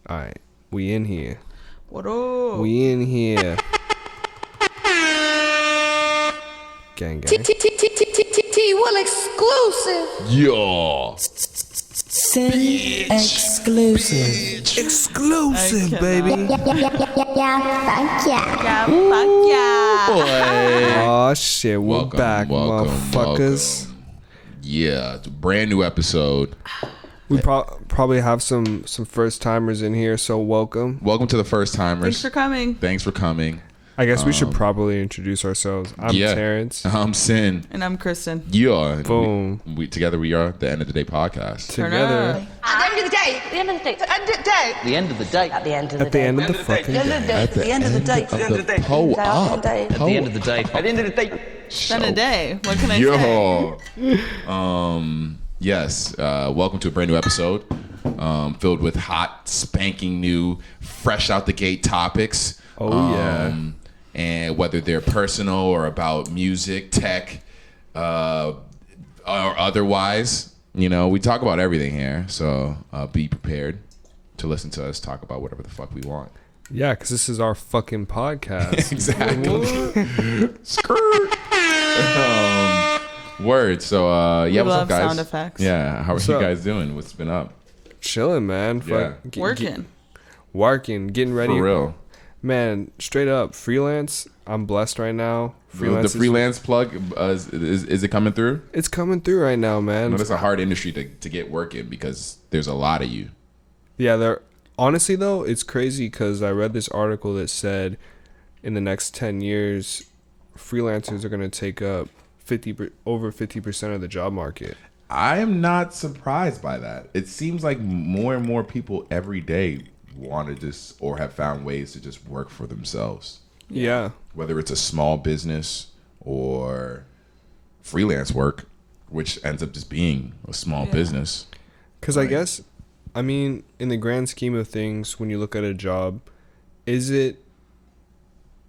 Alright, we in here. What up? We in here. Gang gang. T-Will exclusive. Yeah. Sin exclusive. Exclusive, baby. Fuck yeah. Fuck yeah. Oh shit, we're Welcome, back, welcome, motherfuckers. welcome. Yeah, it's a brand new episode. We probably have some first timers in here, so welcome. Welcome to the first timers. Thanks for coming. I guess we should probably introduce ourselves. I'm Terrence. I'm Sin. And I'm Kristen. Yeah. Boom. We together we are the End of the Day podcast. Together. At the end of the day. The end of the day. At the day. The end of the day. At the end of the At the day. end of the fucking day. At the end of the day. Pull up. At the end of the day. At the end of the day. Spend a day. What can I say? Yo. Yes. Welcome to a brand new episode. Filled with hot, spanking new, fresh out the gate topics. Oh yeah. And whether they're personal or about music, tech, or otherwise, you know, we talk about everything here. So be prepared to listen to us talk about whatever the fuck we want. Yeah, because this is our fucking podcast. Exactly. Skirt. Word. So yeah, We what's up, love guys? sound effects. Yeah, how are What's you up? guys doing? What's been up? Chilling, man. Yeah. Working. Getting ready. For real. Man, straight up, freelance. I'm blessed right now. The freelance plug, is it coming through? It's coming through right now, man. No, it's a hard industry to get work in because there's a lot of you. Yeah, honestly though, it's crazy because I read this article that said in the next 10 years, freelancers are going to take up over 50% of the job market. I am not surprised by that. It seems like more and more people every day want to just or have found ways to just work for themselves. Yeah. Whether it's a small business or freelance work, which ends up just being a small business. Because I guess, I mean, in the grand scheme of things, when you look at a job, is it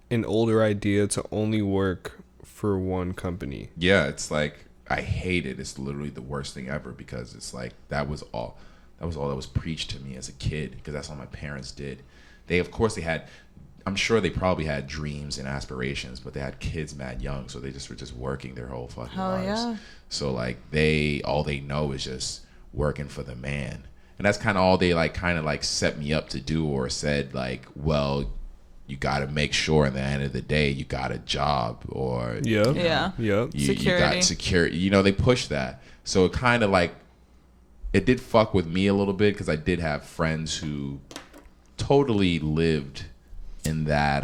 an older idea to only work for one company? Yeah, it's like, I hate it. It's literally the worst thing ever because it's like that was all that was preached to me as a kid because that's all my parents did. I'm sure they probably had dreams and aspirations, but they had kids mad young, so they just were just working their whole fucking lives. Yeah. So like all they know is just working for the man. And that's kind of all they kind of set me up to do or said well, you got to make sure at the end of the day you got a job or Yeah. you got security. You know, they push that. So it kind of it did fuck with me a little bit because I did have friends who totally lived in that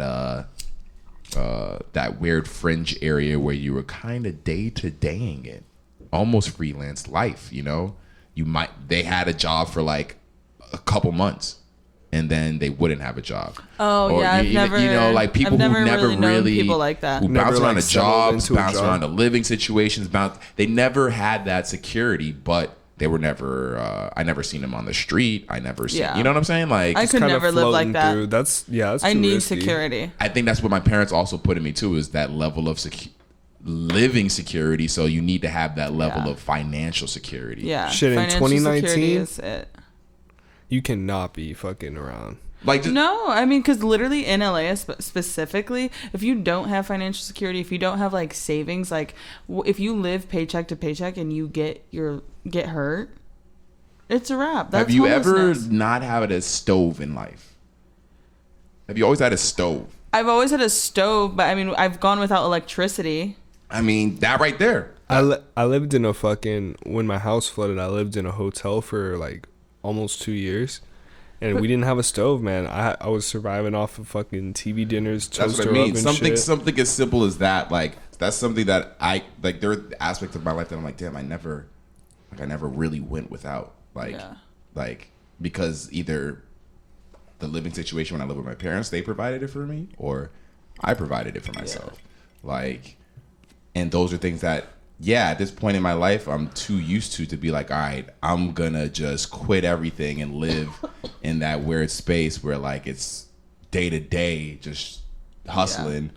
that weird fringe area where you were kind of day-to-daying it. Almost freelance life, you know? They had a job for a couple months. And then they wouldn't have a job. Oh, or yeah, I've never people who never really people like that. who bounce around to jobs, bounce job. around to living situations, they never had that security, but they were never. I never seen them on the street. I never seen. Yeah. You know what I'm saying? I could never live like that. That's I need risky. security. I think that's what my parents also put in me too. Is that level of living security? So you need to have that level of financial security. Yeah. Shit, in Financial security 2019? is it. You cannot be fucking around. No, I mean, because literally in LA specifically, if you don't have financial security, if you don't have savings, if you live paycheck to paycheck and you get hurt, it's a wrap. That's have you ever homelessness. not had a stove in life? Have you always had a stove? I've always had a stove, but I mean, I've gone without electricity. I mean, that right there. I lived in when my house flooded, I lived in a hotel for almost 2 years. And we didn't have a stove, man. I was surviving off of fucking TV dinners, toaster That's what I mean. oven Something as simple as that. That's something that there are aspects of my life that I'm damn, I never really went without. Because either the living situation when I lived with my parents, they provided it for me, or I provided it for myself. And those are things that, at this point in my life, I'm too used to be all right, I'm gonna just quit everything and live in that weird space where it's day to day, just hustling.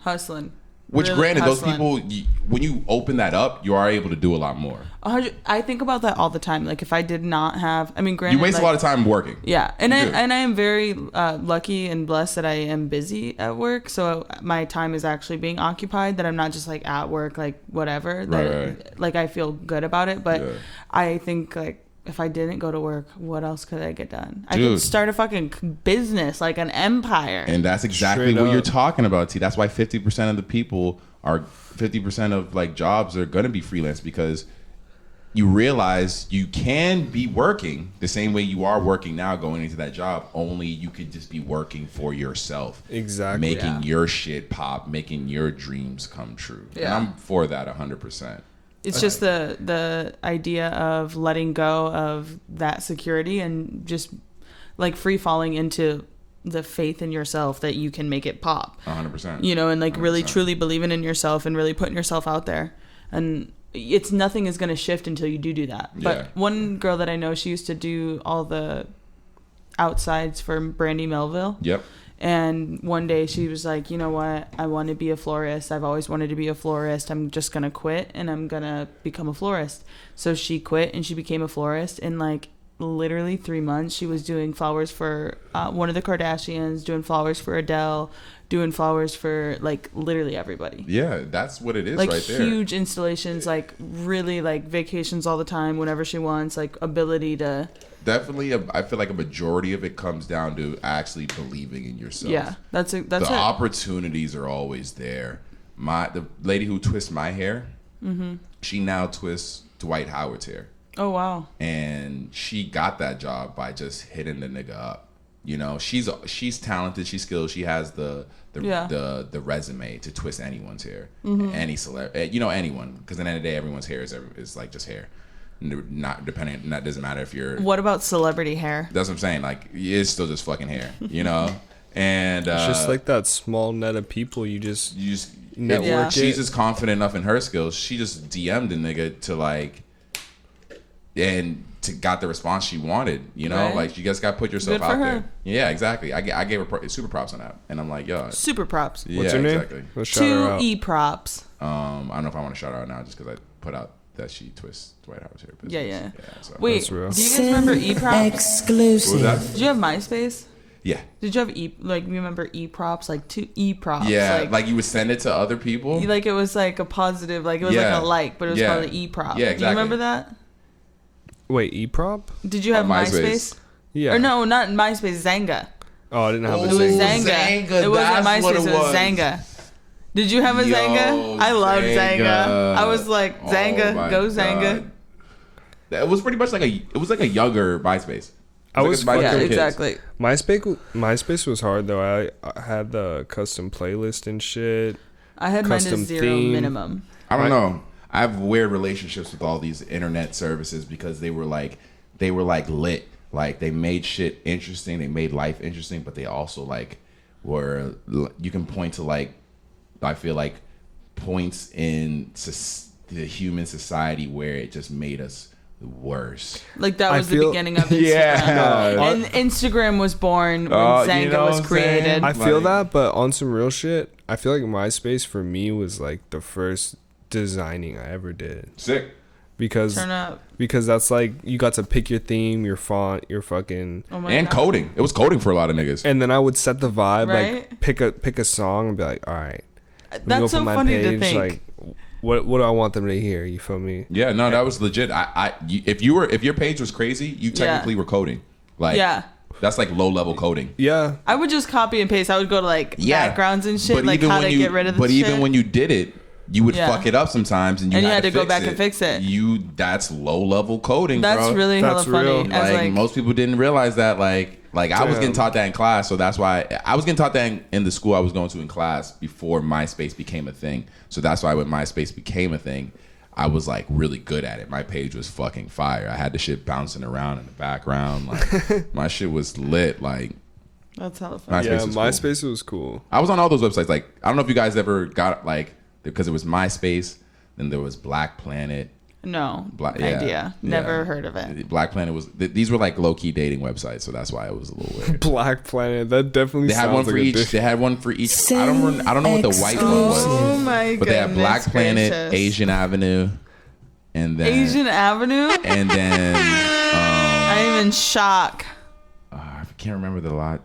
Which, really granted, those hustling. people, when you open that up, you are able to do a lot more. I think about that all the time. Like if I did not have, I mean, granted, You waste like, a lot of time working. Yeah, and You do. I am very lucky and blessed that I am busy at work, so my time is actually being occupied. That I'm not just like at work, like whatever. That, Right. Like I feel good about it, but Yeah. I think like if I didn't go to work, what else could I get done? I Dude. could start a fucking business, like an empire. And that's exactly Straight what you're up. talking about, T. That's why 50% of the people are 50% of like jobs are going to be freelance, because you realize you can be working the same way you are working now going into that job, only you could just be working for yourself. Exactly. Making Yeah. your shit pop, making your dreams come true. And Yeah. I'm for that 100%. It's just the idea of letting go of that security and just like free falling into the faith in yourself that you can make it pop. 100%. You know, and like really 100%. truly believing in yourself and really putting yourself out there. And it's nothing is going to shift until you do that. But Yeah. one girl that I know, she used to do all the outsides for Brandy Melville. Yep. And one day she was like, you know what? I want to be a florist. I've always wanted to be a florist. I'm just going to quit and I'm going to become a florist. So she quit and she became a florist. In like literally 3 months, she was doing flowers for one of the Kardashians, doing flowers for Adele, doing flowers for like literally everybody. Yeah, that's what it is Like right there. huge installations, like really like vacations all the time whenever she wants, like ability to. Definitely, I feel like a majority of it comes down to actually believing in yourself. Yeah, that's The it. opportunities are always there. The lady who twists my hair, she now twists Dwight Howard's hair, Oh wow. and she got that job by just hitting the nigga up. You know, she's talented, she's skilled, she has the resume to twist anyone's hair, any celebrity, you know, anyone. Because at the end of the day, everyone's hair is like just hair. Not depending. That doesn't matter if you're. What about celebrity hair? That's what I'm saying. Like, it's still just fucking hair, you know. And It's just like that small net of people you just network Yeah. it. she's just confident enough in her skills. She just DM'd the nigga to like, and to got the response she wanted. You know, Right. like you guys got to put yourself Good for out her. there. Yeah, exactly. I gave her super props on that, and I'm like, yo, Super props. yeah, What's her name? exactly. Let's shout her Two out. E props. I don't know if I want to shout her out now, just because I put out that she twists Dwight Howard's hair. Yeah, yeah. So. Wait, That's real. do you guys remember E props? Exclusive. What was that? Did you have MySpace? Yeah. Did you have you remember E props? Like two E props. Yeah, like you would send it to other people. like it was like a positive, like it was Yeah. like a like, but it was Yeah. called an E prop. Yeah, Do you exactly. remember that? Wait, E-Prop? Did you have On MySpace? MySpace. Yeah. Or no, not MySpace, Zanga. Oh, I didn't have Oh, a It was Zing. Zanga. Zanga, It wasn't that's what MySpace, it it was was. Zanga. Did you have a Yo, Zanga? I loved Zanga. I was like, Oh Zanga, my go God. Zanga. It was pretty much like a younger MySpace. I was like a MySpace Yeah, for kids. exactly. MySpace was hard though. I had the custom playlist and shit. I had mine to Custom 0 theme. minimum. I don't know. I have weird relationships with all these internet services because they were like lit. Like they made shit interesting. They made life interesting, but they also like were. You can point to like, I feel like points in the human society where it just made us worse. Like that I was the feel- beginning of Instagram. Yeah. And Instagram was born when You Zanga know was what I'm saying? created. I feel Like- that, but on some real shit, I feel like MySpace for me was like the first designing I ever did Sick. because Turn up. that's like you got to pick your theme, your font, your fucking, Oh my And God. coding. It was coding for a lot of niggas. and then I would set the vibe, Right? like pick a song and be like, all right, let me That's so open my funny to page, think. like what do I want them to hear? You feel me? Yeah, no, that was legit. If your page was crazy, you technically were coding. Like, Yeah. that's like low level coding. Yeah, I would just copy and paste. I would go to like backgrounds and shit, But like even how when to get rid of the shit. even when you did it, you would Yeah. fuck it up sometimes, and you And you had had to go fix back it. and fix it. That's low level coding. That's bro. really That's hella real. funny. As Like, like most people didn't realize that. Like I was Damn. getting taught that in class, so that's why I was getting taught that in the school I was going to in class before MySpace became a thing. So that's why when MySpace became a thing, I was like really good at it. My page was fucking fire. I had the shit bouncing around in the background. Like my shit was lit. Like that's hella funny. MySpace yeah, was cool. MySpace was cool. I was on all those websites. Like I don't know if you guys ever got like because it was MySpace, then there was Black Planet, No Black, idea. Never heard of it. Black Planet was. These were like low key dating websites, so that's why it was a little weird. Black Planet. That definitely. They had one for each. They had one for each. I don't know what the white one was. Oh my god! But they had Black Planet, Asian Avenue, and then Asian Avenue. and then I'm in shock. I can't remember the lot.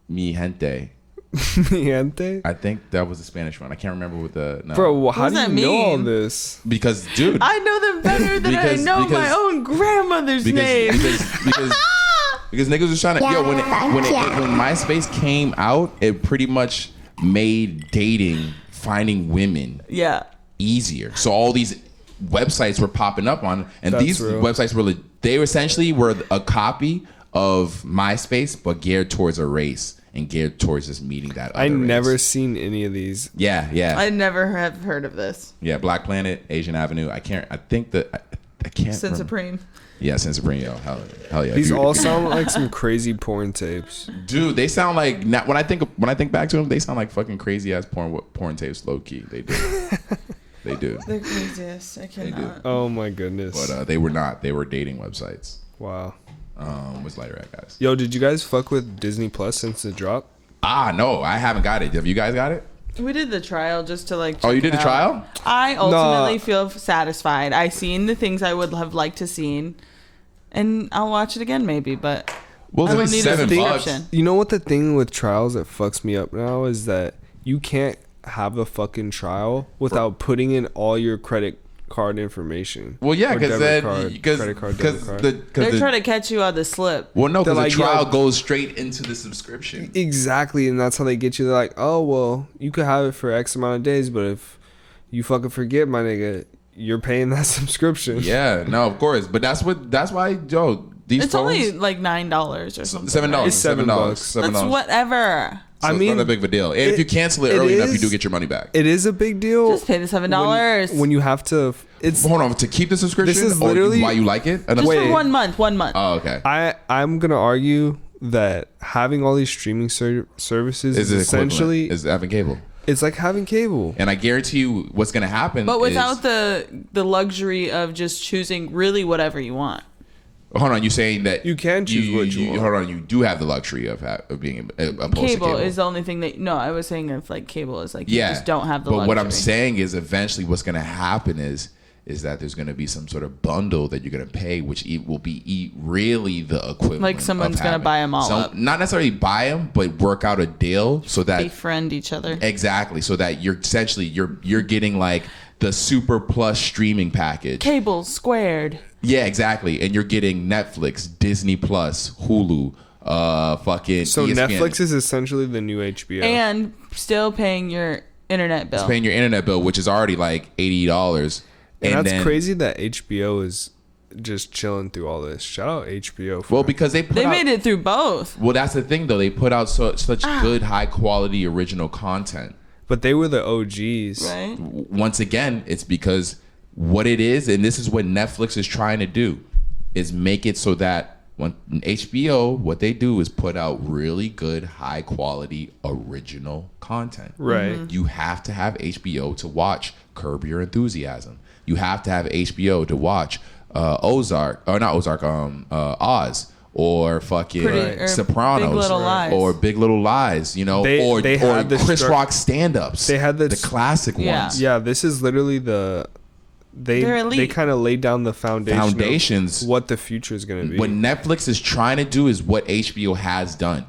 Mi Gente. Gente? I think that was the Spanish one. I can't remember what the no. Bro, how What do does you that know all mean? this? Because dude, I know them better than I know my own grandmother's name. Because niggas was trying to when MySpace came out, it pretty much made dating, finding women easier. So all these websites were popping up on, and That's these real. websites were essentially a copy of MySpace, but geared towards a race and geared towards just meeting that other I race. never seen any of these. Yeah. I never have heard of this. Yeah, Black Planet, Asian Avenue. I can't Sin Supreme. Yeah, Sin Supreme, yo. Hell yeah. These all sound like some crazy porn tapes. Dude, they sound like when I think back to them, they sound like fucking crazy ass porn tapes, low key. They do. They do. They're craziest. I cannot. Oh my goodness. But they were not. They were dating websites. Wow. What's lighter at, guys? Yo, did you guys fuck with Disney Plus since the drop? No, I haven't got it. Have you guys got it? We did the trial just to like. Oh, you check did it the out. trial? I ultimately feel satisfied. I seen the things I would have liked to seen, and I'll watch it again maybe. But Well, I don't it's need a $7. subscription. You know what the thing with trials that fucks me up now is that you can't have a fucking trial without putting in all your credit card information. Well, yeah, Or because debit card, credit card, debit card. They're trying to catch you on the slip. Well, no, because They're the like, trial yo- goes straight into the subscription. Exactly, and that's how they get you. They're like, oh well, you could have it for X amount of days, but if you fucking my nigga, you're paying that subscription. Yeah, no, of course, but that's why, Joe. These It's phones, only like $9 or something. $7. It's $7. That's whatever. So I it's mean, not that big of a deal. And if you cancel it early enough, you do get your money back. It is a big deal. Just pay the $7. when you have to. It's Hold on, to keep the subscription. This is or literally- why you like it. Just Wait. for 1 month. 1 month. Oh, okay. I'm gonna argue that having all these streaming services is essentially is having cable, it's like having cable. and I guarantee you, what's gonna happen. But without is, the luxury of just choosing really whatever you want. hold on, you saying that You can choose what you want. Hold on, you do have the luxury of being opposed to Cable cable. is the only thing that. No, I was saying if like cable is like you Yeah, just don't have the but luxury. what I'm saying is, eventually, what's gonna happen is that there's going to be some sort of bundle that you're going to pay, which will be really the equivalent. Like someone's of gonna having buy 'em all up. Not necessarily buy them, but work out a deal so that befriend each other. exactly, so that you're essentially you're getting like the super plus streaming package. Cable squared. Yeah, exactly, and you're getting Netflix, Disney Plus, Hulu, fucking. So ESPN. Netflix is essentially the new HBO. And still paying your internet bill. It's paying your internet bill, which is already like $80. And that's crazy that HBO is just chilling through all this. Shout out HBO. Well, because they made it through both. Well, that's the thing, though. They put out such good, high quality original content. But they were the OGs. Right. Once again, it's because what it is, and this is what Netflix is trying to do, is make it so that when HBO, what they do is put out really good, high quality original content. Right. You have to have HBO to watch Curb Your Enthusiasm. You have to have HBO to watch Oz, or fucking or Sopranos, Big Little Lies. or Big Little Lies, you know, They or had the Chris Rock stand-ups. They had the classic Yeah. ones. Yeah, this is literally They're they elite. kind of laid down the Foundations. of what the future is going to be. What Netflix is trying to do is what HBO has done.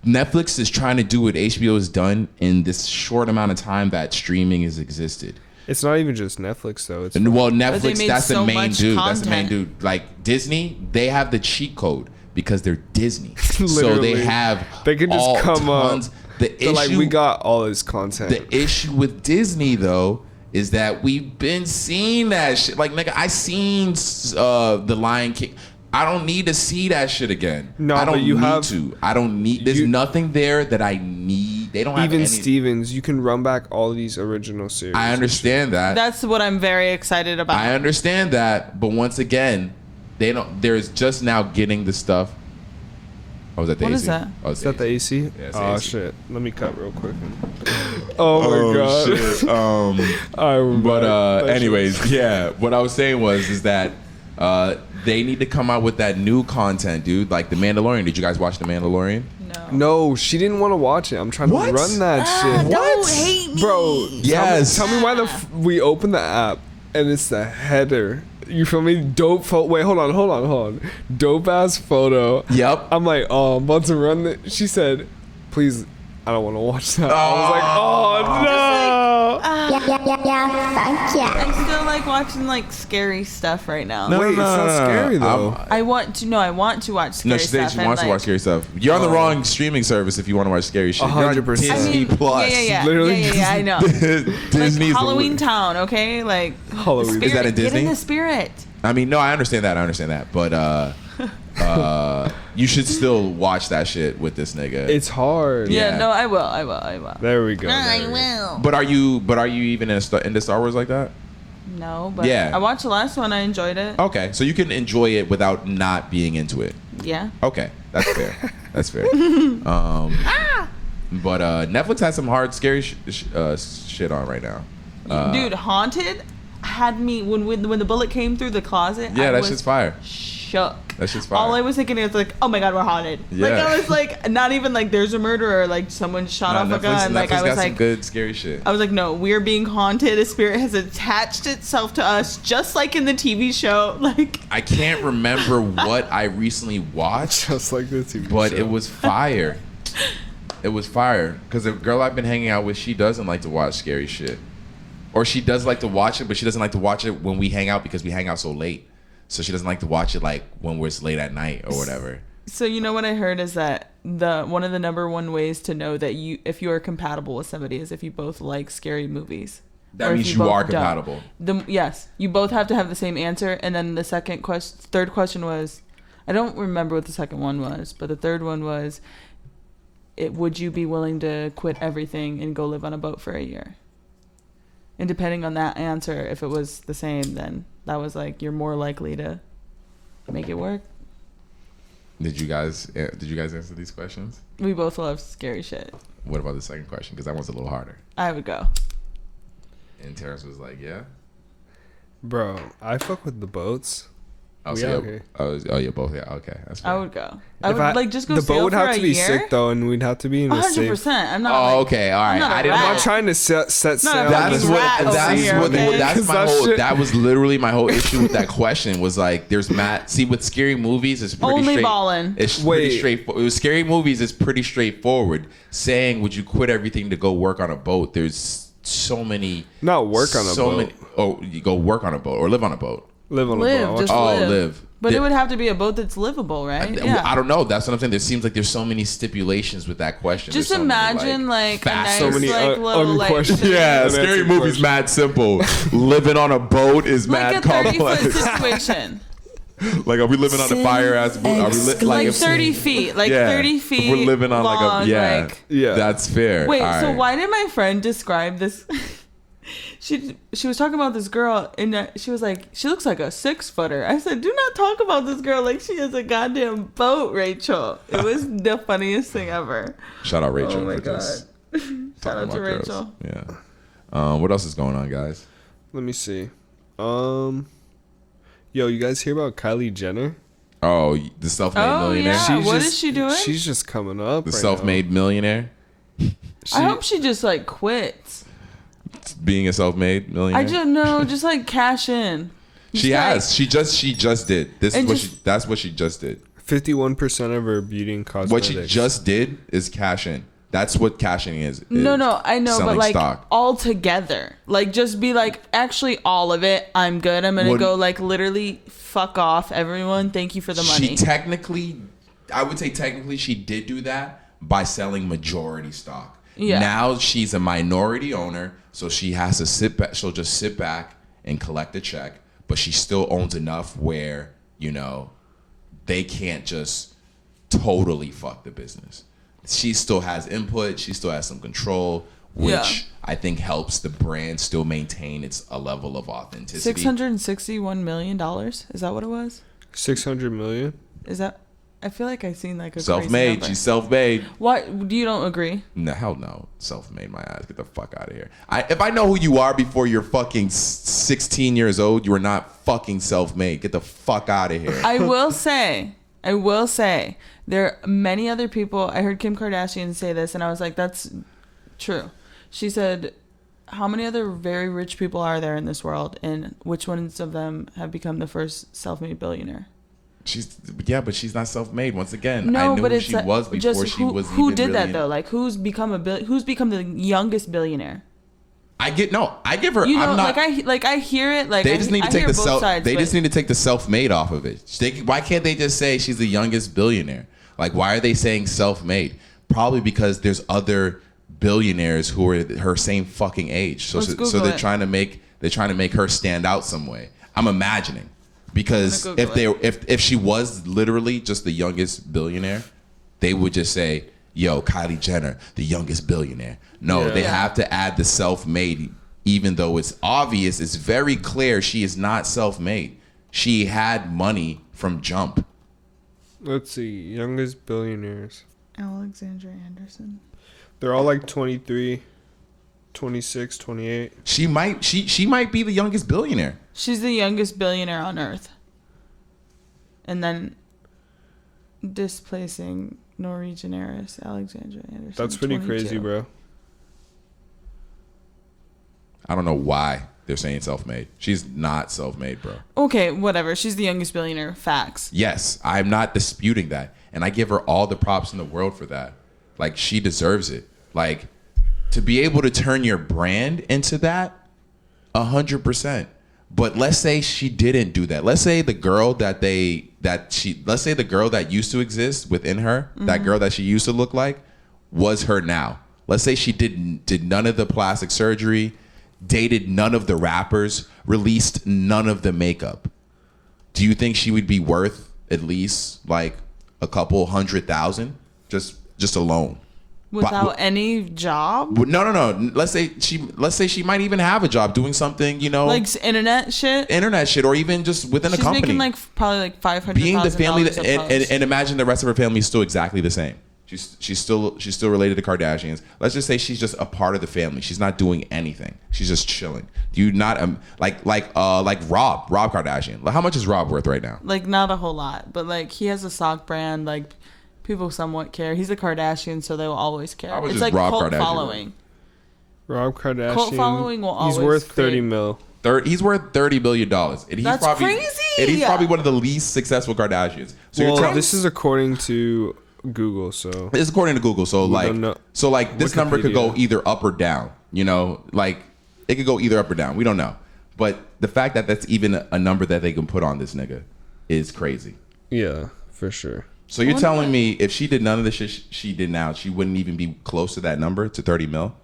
Netflix is trying to do what HBO has done in this short amount of time that streaming has existed. It's not even just Netflix though. It's And well, they Netflix, made that's the so main much dude. That's the main content. dude. Like Disney, they have the cheat code because they're Disney. So Literally. they have They can just all come up. tons. The They're like, issue, we got all this content. the issue with Disney though is that we've been seeing that shit. Like nigga, I seen The Lion King. I don't need to see that shit again. No, I don't but you need have- to. I don't need. There's nothing there that I need. They don't have Even any. Stevens, you can run back all these original series. I understand that. That's what I'm very excited about. I understand that, but once again, they don't. There's just now getting the stuff Oh, was that the What AC? is that? Oh, it's Is that the AC? Yeah, it's the Oh AC. shit! Let me cut real quick. Oh my god! Shit. I'm But back. That anyways, yeah. What I was saying is that they need to come out with that new content, dude. Like The Mandalorian. Did you guys watch The Mandalorian? No. No, she didn't want to watch it. I'm trying What? to run that shit. Don't hate me. Bro, Yes. Tell me why we open the app and it's the header. You feel me? Dope photo. Wait, hold on. Dope ass photo. Yep. I'm like, oh, I'm about to run it. She said, please, I don't want to watch that. I was like, oh no. Thank you. I still like watching like scary stuff right now. Wait, it's not scary though. I want to watch scary No, she said stuff. she and, wants to like, watch scary stuff. You're on the wrong streaming service if you want to watch scary shit. You're on 100%. I Disney mean, Plus. Yeah, Literally I know. Disney's like the Halloween one. Town, okay? Like Halloween. the Is that spirit- in Disney? Get in the spirit. I mean, no, I understand that. But you should still watch that shit with this nigga. It's hard. Yeah. Yeah, no, I will. There we go. I there we go. will. But are you even into Star Wars like that? No, but Yeah. I watched the last one. I enjoyed it. Okay, so you can enjoy it without not being into it. Yeah. Okay, that's fair. That's fair. But Netflix has some hard, scary shit on right now. Dude, Haunted had me when the bullet came through the closet. Yeah, I that was shit's fire. shook. That shit's fire. All I was thinking is like, oh my god, we're haunted. Like Yeah. I was like, not even like there's a murderer, like someone shot off a gun. Like I was got some like, good scary shit. I was like, no, we're being haunted. A spirit has attached itself to us, just like in the TV show. Like I can't remember what I recently watched, Just like the TV but show. it was fire. It was fire because the girl I've been hanging out with, she doesn't like to watch scary shit, or she does like to watch it, but she doesn't like to watch it when we hang out because we hang out so late. So she doesn't like to watch it like when we're late at night or whatever. so, you know what I heard is that one of the number one ways to know that if you are compatible with somebody is if you both like scary movies. That Or if means you both are don't. compatible. Yes, you both have to have the same answer. And then the third question was, I don't remember what the second one was, but the third one was, would you be willing to quit everything and go live on a boat for a year? And depending on that answer, if it was the same, then that was like you're more likely to make it work. Did you guys answer these questions? We both love scary shit. What about the second question? Because that one's a little harder. I would go. And Terrence was like, "Yeah." Bro, I fuck with the boats. Oh, We so out yeah, here. you're both. Yeah, okay, that's fair. I would go. I If would like just go The sail boat would for have a to be year. sick though, and we'd have to be in a safe. 100%. I'm not. Oh, like, okay, all right. I'm not a I didn't rat. I'm know. not trying to set sail. Not a That's fucking what. rat over That's here, what. okay? That's 'Cause my that whole. shit- That was literally my whole issue with that question. Was like, there's Matt. See, with scary movies, it's pretty Only straight. ballin'. It's pretty Wait. straightforward. With scary movies, it's pretty straightforward. Saying, would you quit everything to go work on a boat? There's so many. Not work on a boat. Many. Oh, you go work on a boat or live on a boat. Live on Live, a boat. just Oh, live. live. But Yeah. it would have to be a boat that's livable, right? I don't know. That's what I'm saying. There seems like there's so many stipulations with that question. Just There's so many, imagine like a facts. nice So many like little like unquestioned- Yeah, That's scary a movies question. mad simple. Living on a boat is like mad a 30-foot complex. situation. Like, are we living on a fire ass boat? Are we Like like if- 30 feet. Like yeah, 30 if feet. we're living on long, like a yeah, like- Yeah. That's fair. Wait, All so right. why did my friend describe this? She was talking about this girl, and she was like, she looks like a 6-footer. I said, do not talk about this girl like she is a goddamn boat, Rachel. It was the funniest thing ever. Shout out Rachel Oh my for just Shout talking out to about girls. Rachel. Yeah. What else is going on, guys? Let me see. Yo, you guys hear about Kylie Jenner? Oh, the self-made millionaire. yeah. What is she doing? She's just coming up. The right self-made millionaire. I hope she just like quits. Being a self-made millionaire. I just know, just like cash in. She Just, like- has. She just did. This is And what just- that's what she just did. now. 51% of her beauty and cosmetics. What she just did is cash in. That's what cashing is. No, I know, but selling like stock. all together. Like just be like, actually all of it, I'm good. I'm gonna What- go like literally fuck off everyone. Thank you for the money. She technically, I would say technically she did do that by selling majority stock. Yeah. Now she's a minority owner, so she has to sit back. She'll just sit back and collect the check, but she still owns enough where, you know, they can't just totally fuck the business. She still has input. She still has some control, which Yeah. I think helps the brand still maintain a level of authenticity. $661 million. Is that what it was? 600 million. Is that? I feel like I've seen like a crazy Self-made. number. She's self-made. What? Do you don't agree? No, hell no. Self-made my ass. Get the fuck out of here. If I know who you are before you're fucking 16 years old, you are not fucking self-made. Get the fuck out of here. I will say, there are many other people. I heard Kim Kardashian say this, and I was like, that's true. She said, how many other very rich people are there in this world, and which ones of them have become the first self-made billionaire? But she's not self-made. Once again, No, I knew but who it's she was before she was who even did that really though? Like who's become the youngest billionaire? I give her. You know, I'm not. I hear it. Like They just need to take the self. They but- just need to take the self-made off of it. Why can't they just say she's the youngest billionaire? Like, why are they saying self-made? Probably because there's other billionaires who are her same fucking age. So they're trying to make her stand out some way. I'm imagining, because if she was literally just the youngest billionaire, they would just say, yo, Kylie Jenner, the youngest billionaire. No, they have to add the self-made, even though it's obvious, it's very clear she is not self-made. She had money from jump. Let's see, youngest billionaires. Alexandra Anderson. They're all like 23, 26, 28. She might be the youngest billionaire. She's the youngest billionaire on Earth. And then displacing Norwegian heiress Alexandra Anderson. That's pretty 22. crazy, bro. I don't know why they're saying self-made. She's not self-made, bro. Okay, whatever. She's the youngest billionaire. Facts. Yes, I'm not disputing that. And I give her all the props in the world for that. Like, she deserves it. Like, to be able to turn your brand into that, 100%. But let's say she didn't do that. Let's say the girl that used to exist within her, that girl that she used to look like, was her now. Let's say she did none of the plastic surgery, dated none of the rappers, released none of the makeup. Do you think she would be worth at least like a couple 100,000 just alone? Without any job? No. Let's say she might even have a job doing something, like internet shit, or even just within a company. She's making probably like $500,000. Being the family, and imagine the rest of her family is still exactly the same. She's still related to Kardashians. Let's just say she's just a part of the family. She's not doing anything. She's just chilling. Do you not like Rob Kardashian? Like, how much is Rob worth right now? Like, not a whole lot, but like he has a sock brand. Like, people somewhat care. He's a Kardashian, so they will always care. It's like Rob cult Kardashian following. Rob Kardashian. Cult following will always. He's worth 30 mil. He's worth $30 billion. And That's crazy. And he's probably one of the least successful Kardashians. So this is according to Google, so it's according to Google. So this number could go either up or down. You know, like it could go either up or down. We don't know. But the fact that that's even a number that they can put on this nigga is crazy. Yeah, for sure. So you're telling me if she did none of the shit she did now, she wouldn't even be close to that number, to 30 mil?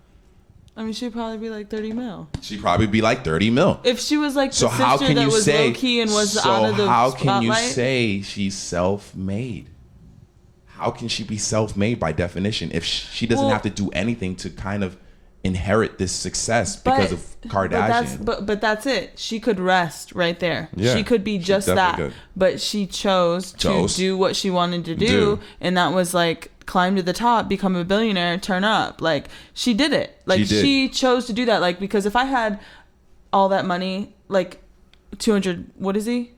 I mean, she'd probably be like 30 mil. She'd probably be like 30 mil. If she was like the sister that was low key and was out of the spotlight. How can you say she's self-made? How can she be self-made by definition if she doesn't have to do anything to kind of inherit this success because of Kardashian? But that's it. She could rest right there. Yeah, she could be just that. could. But she chose to do what she wanted to do, and that was like climb to the top, become a billionaire, turn up. Like, she did it. Like, she chose to do that. Like, because if I had all that money, like 200, what is he?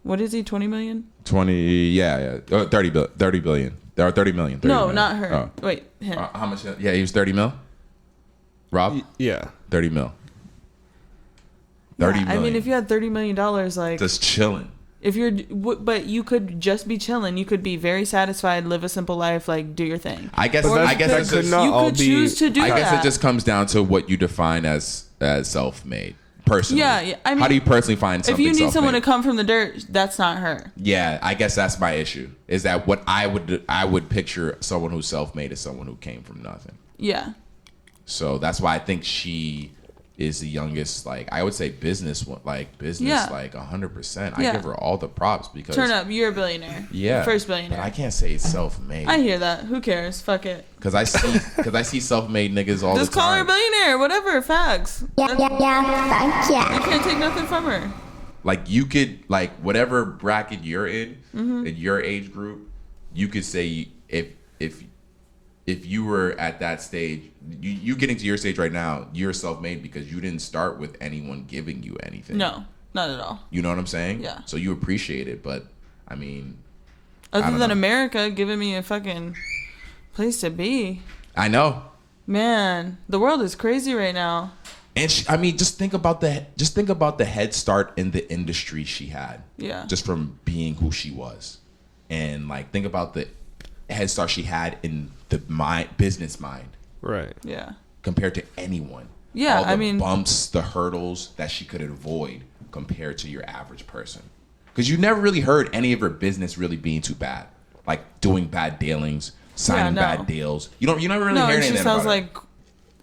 20 million? 20, yeah. 30 billion. There are 30 million. 30 no, million. not her. Oh. Wait, him. How much? Yeah, he was 30 mil. Rob? Yeah. 30 mil. 30 million. I mean, if you had $30 million, like, just chilling. But you could just be chilling. You could be very satisfied, live a simple life, like do your thing. I guess that's just, you could choose to do that. I guess it just comes down to what you define as self-made. Personally, yeah. I mean, how do you personally find something? If you need self-made? someone to come from the dirt, that's not her. Yeah, I guess that's my issue. Is that what I would picture someone who's self-made as someone who came from nothing. Yeah. So that's why I think she is the youngest. Like, I would say business, like 100%. I give her all the props because turn up, you're a billionaire. Yeah, first billionaire. But I can't say it's self-made. I hear that. Who cares? Fuck it. Because I see self-made niggas all the time. Just call her a billionaire. Whatever. Facts. Yeah, thank You you. can't take nothing from her. Like, you could, like, whatever bracket you're in your age group, you could say if you were at that stage, you getting to your stage right now, you're self-made because you didn't start with anyone giving you anything. No, not at all. You know what I'm saying? Yeah. So you appreciate it, but I mean, other than America giving me a fucking place to be. I know. Man, the world is crazy right now. And just think about the head start in the industry she had. Yeah. Just from being who she was, and like think about the head start she had in the business mind. Right. Yeah. Compared to anyone. Yeah, all the bumps, the hurdles that she could avoid compared to your average person. Because you never really heard any of her business really being too bad, like doing bad dealings, signing bad deals. You never really hear anything about it. No, she sounds like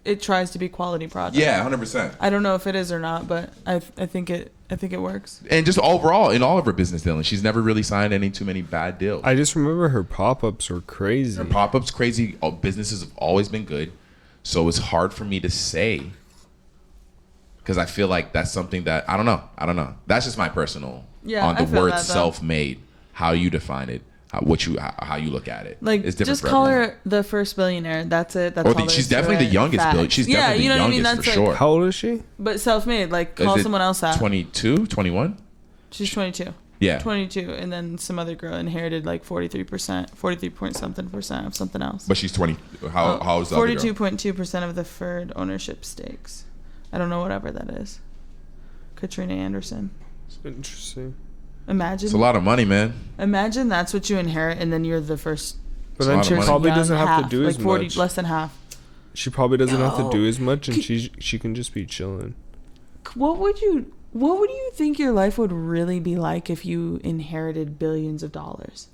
it tries to be quality product. Yeah, 100%. I don't know if it is or not, but I think it works. And just overall, in all of her business dealings, she's never really signed too many bad deals. I just remember her pop-ups were crazy. Her pop-ups crazy. Businesses have always been good, so it's hard for me to say because I feel like that's something that I don't know. That's just my personal on the word self-made. How you define it. How you look at it. Like, it's different. Just call her the first billionaire. That's it. That's all she's definitely the youngest billionaire. She's definitely the youngest for sure. How old is she? But self-made. Like, call someone else that. 22, 21? She's 22. Yeah. 22. And then some other girl inherited like 43 point something percent of something else. But she's 20. How is the other girl? 42.2% of the deferred ownership stakes. I don't know whatever that is. Katrina Anderson. It's interesting. Imagine. It's a lot of money, man. Imagine that's what you inherit, and then you're the first. But then she probably doesn't have to do as like 40, much. Less than half. She probably doesn't have to do as much, and she can just be chilling. What would you think your life would really be like if you inherited billions of dollars?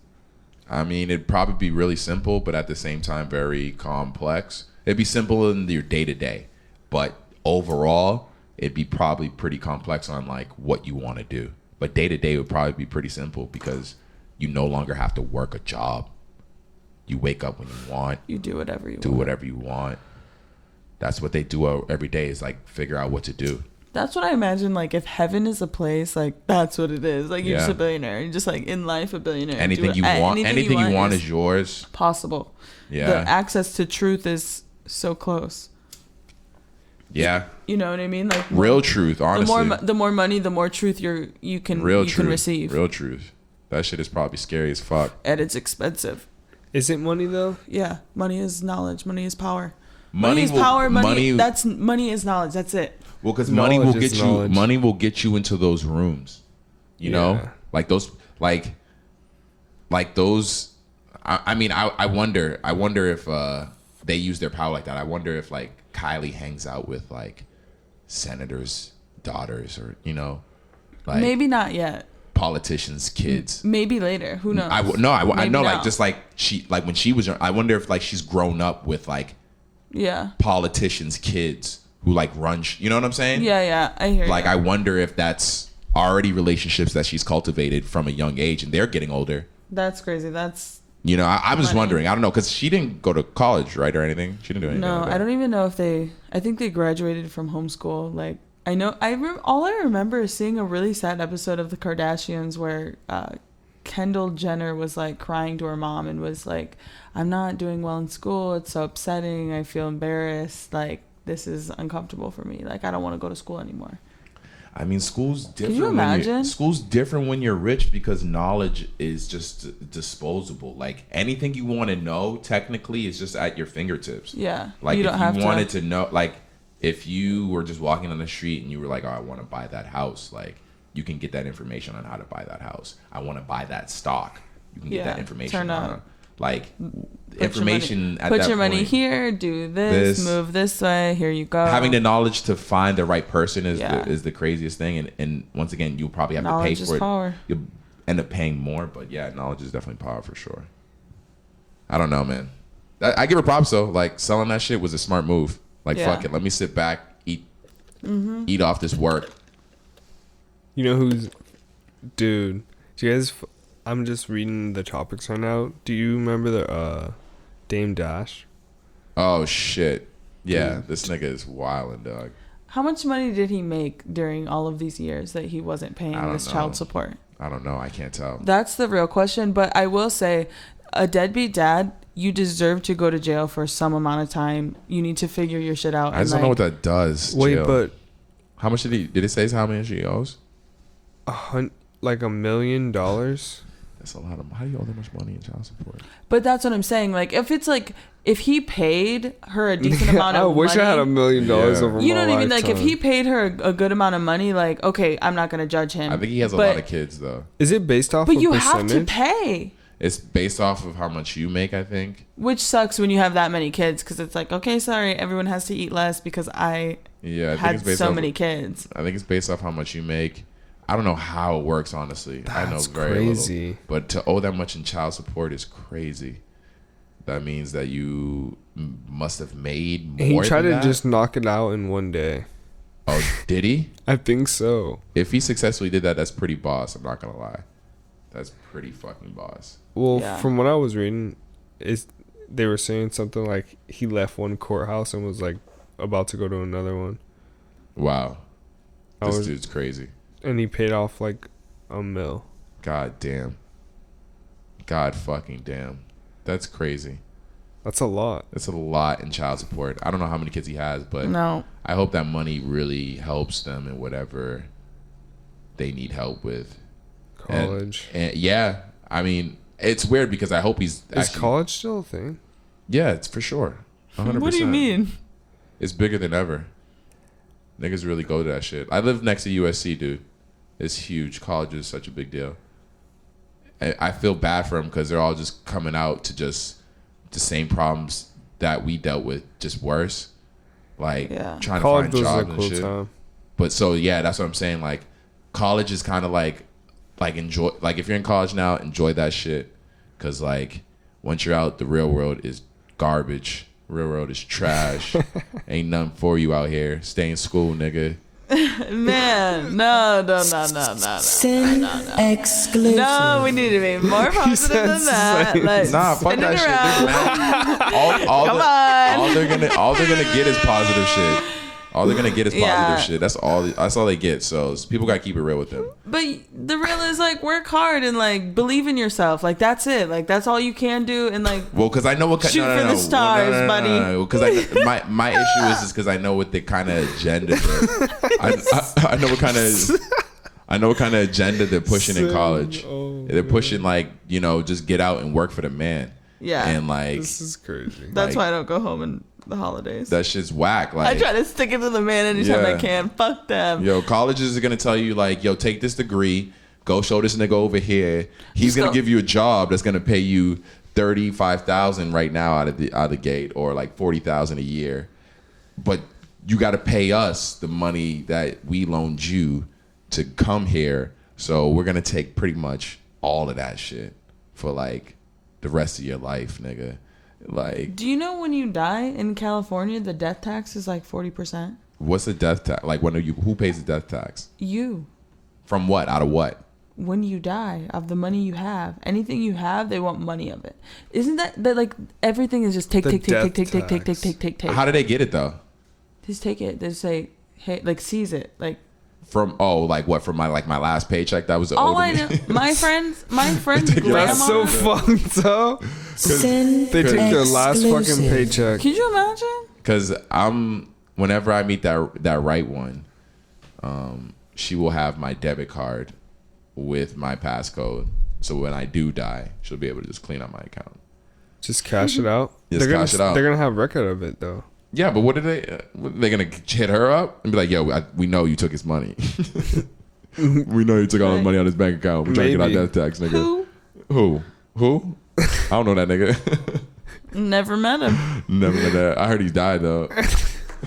I mean, it'd probably be really simple, but at the same time, very complex. It'd be simple in your day to day, but overall, it'd be probably pretty complex on like what you want to do. But day to day would probably be pretty simple because you no longer have to work a job. You wake up when you want. You do whatever you want. Do whatever you want. That's what they do every day is like figure out what to do. That's what I imagine. Like if heaven is a place, like that's what it is. Like you're just a billionaire. You're just like in life a billionaire. Anything you want. Anything you want is yours. Possible. Yeah. The access to truth is so close. Yeah. You know what I mean? Like real truth, honestly. The more money, the more truth you can receive. Real truth. That shit is probably scary as fuck. And it's expensive. Is it money though? Yeah. Money is knowledge. Money is power. Money is power. Money is knowledge. That's it. Well, because money will get you into those rooms. You know? Like those I wonder if they use their power like that. I wonder if like Kylie hangs out with like senators' daughters or like maybe not yet. Politicians' kids. Maybe later. Who knows? I know like just like she like when she was I wonder if like she's grown up with like politicians' kids who like run you know what I'm saying? Yeah, I hear like you. I wonder if that's already relationships that she's cultivated from a young age and they're getting older. That's crazy. That's I was just wondering. I don't know because she didn't go to college, right, or anything. She didn't do anything. No, like that. I don't even know if I think they graduated from homeschool. Like I know, all I remember is seeing a really sad episode of the Kardashians where Kendall Jenner was like crying to her mom and was like, "I'm not doing well in school. It's so upsetting. I feel embarrassed. Like this is uncomfortable for me. Like I don't want to go to school anymore." I mean, school's different. Can you imagine? School's different when you're rich because knowledge is just disposable. Like anything you want to know, technically, is just at your fingertips. Yeah. Like if you wanted to know, like if you were just walking on the street and you were like, "Oh, I want to buy that house," like you can get that information on how to buy that house. I want to buy that stock. You can get that information on like information at that point. Put your money here, do this, move this way, here you go. Having the knowledge to find the right person is the craziest thing, and once again, you'll probably have to pay for it. Power. You'll end up paying more, but yeah, knowledge is definitely power for sure. I don't know, man. I give her props though. Like selling that shit was a smart move. Like fuck it, let me sit back, eat off this work. You know who's, dude? Do you guys? I'm just reading the topics right now. Do you remember the Dame Dash? Oh shit! Yeah, this nigga is wildin', dog. How much money did he make during all of these years that he wasn't paying this child support? I don't know. I can't tell. That's the real question. But I will say, a deadbeat dad, you deserve to go to jail for some amount of time. You need to figure your shit out. I just don't know what that does. Wait, jail. but how much did it say how much he owes? like $1 million. That's a lot of. How do you owe that much money in child support? But that's what I'm saying. Like, if he paid her a decent amount of money. I wish I had $1 million over You my know what I mean? Like, if lifetime. he paid her a good amount of money, like, okay, I'm not going to judge him. I think he has a lot of kids, though. Is it based off But of you percentage? have to pay. It's based off of how much you make, I think. Which sucks when you have that many kids, because it's like, okay, sorry, everyone has to eat less because I think it's based so off, many kids. I think it's based off how much you make. I don't know how it works, honestly. I know That's very crazy. little. But to owe that much in child support is crazy. That means that you must have made more. He tried than to that? just knock it out in one day. Oh, did he? I think so. If he successfully did that, that's pretty boss. I'm not gonna lie. That's pretty fucking boss. Well, Yeah. from what I was reading, they were saying something like he left one courthouse and was like about to go to another one. Wow. This dude's crazy. And he paid off like $1 million. God damn. God fucking damn. That's crazy. That's a lot. That's a lot in child support. I don't know how many kids he has, but No. I hope that money really helps them in whatever they need help with. College. And yeah, I mean, it's weird because I hope he's Is college still a thing? Yeah, it's for sure. 100%. What do you mean? It's bigger than ever. Niggas really go to that shit. I live next to USC, dude. It's huge. College is such a big deal. I feel bad for them because they're all just coming out to just the same problems that we dealt with, just worse. Like trying college to find was jobs a and cool shit. time. But so yeah, that's what I'm saying. Like college is kind of like enjoy. Like if you're in college now, enjoy that shit. Cause like once you're out, the real world is garbage. Real world is trash. Ain't nothing for you out here. Stay in school, nigga. Man, no. Sin exclusive. No, we need to be more positive than that. Like, Nah, fuck spin that it shit. around. Nigga, man. All they're gonna get is positive shit. All they're gonna get is positive shit. That's all they get. So people gotta keep it real with them. But the real is like work hard and like believe in yourself. Like that's it. Like that's all you can do. And like Well, because I know what shoot for the stars, buddy. Because my issue is because I know what the kind of agenda. I know what kind of agenda they're pushing in college. They're pushing like just get out and work for the man. Yeah. And like This is crazy. That's why I don't go home in the holidays. that shit's whack. Like I try to stick it to the man anytime I can. Fuck them. Yo, colleges are gonna tell you like, yo, take this degree, go show this nigga over here. He's gonna give you a job that's gonna pay you $35,000 right now out of the gate, or like $40,000 a year. But you got to pay us the money that we loaned you to come here. So we're gonna take pretty much all of that shit for like the rest of your life, nigga. Like, do you know when you die in California, the death tax is like 40%? what's the death tax? Like, who pays the death tax? You. From what? Out of what? When you die, of the money you have, anything you have, they want money of it. Isn't that like everything is just take. How do they get it though? Just take it. They say, hey, like seize it, like. From from my last paycheck that was all I know, my friend's grandma. That's so fucked up. Sin They take their last exclusive. fucking paycheck. Can you imagine? Because whenever I meet that right one, she will have my debit card with my passcode. So when I do die, she'll be able to just clean out my account. Just cash it out. Just cash it out. They're gonna have record of it though. Yeah, but what are they gonna hit her up and be like, yo, we know you took his money. We know you took all the money on his bank account. We're trying to get our death tax, nigga. Who? I don't know that nigga. Never met him. Never met that. I heard he died though.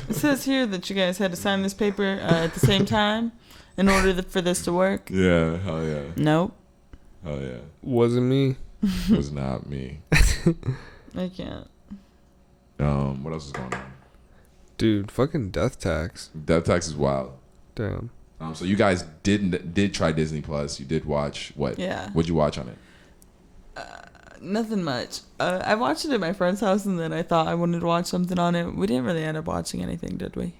It says here that you guys had to sign this paper at the same time in order for this to work. Yeah, hell yeah. Nope. Hell yeah. Wasn't me. Was not me. I can't. What else is going on? Dude, fucking death tax. Death tax is wild. Damn. So you guys did try Disney Plus. You did watch what? Yeah. What'd you watch on it? Nothing much. I watched it at my friend's house, and then I thought I wanted to watch something on it. We didn't really end up watching anything, did we?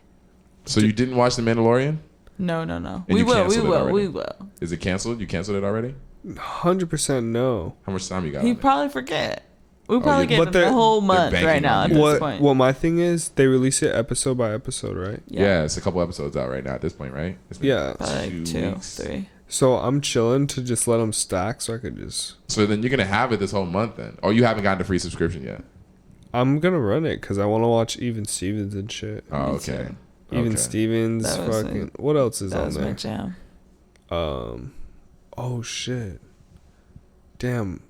So you didn't watch The Mandalorian? No. And We you will. canceled it already? We will. Is it canceled? You canceled it already? 100% no. How much time you got? He'd on it? probably forget. We probably yeah. gave But him the they're- whole month banking right now on at you. this What point. what my thing is, they release it episode by episode, right? Yeah, it's a couple episodes out right now at this point, right? It's been Yeah. Probably like 2, weeks. 3. So I'm chilling to just let them stack, so I could just. So then you're gonna have it this whole month then? Oh, you haven't gotten the free subscription yet? I'm gonna run it because I want to watch Even Stevens and shit. Oh, Me okay. too. Even Okay. Stevens, That was fucking. like- What else is That on was my there? jam. Oh shit. Damn.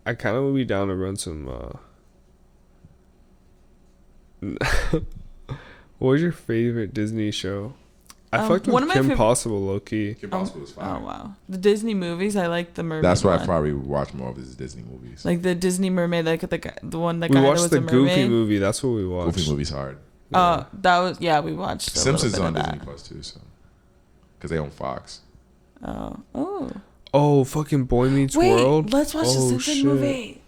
I kind of would be down to run some. What was your favorite Disney show? I fucked one with of my Kim fav- Possible, low key. Kim Possible is fire. Oh wow, the Disney movies. I like the mermaid. That's why I one. probably watch more of his Disney movies. Like the Disney mermaid, like the one that We guy that watched was the a Goofy mermaid. movie. That's what we watched. Goofy movie's hard. That was we watched. A Simpsons little on bit of Disney that. Plus too, so because they own Fox. Oh. Oh, fucking Boy Meets Wait, World. let's watch the Oh, Simpsons shit. movie.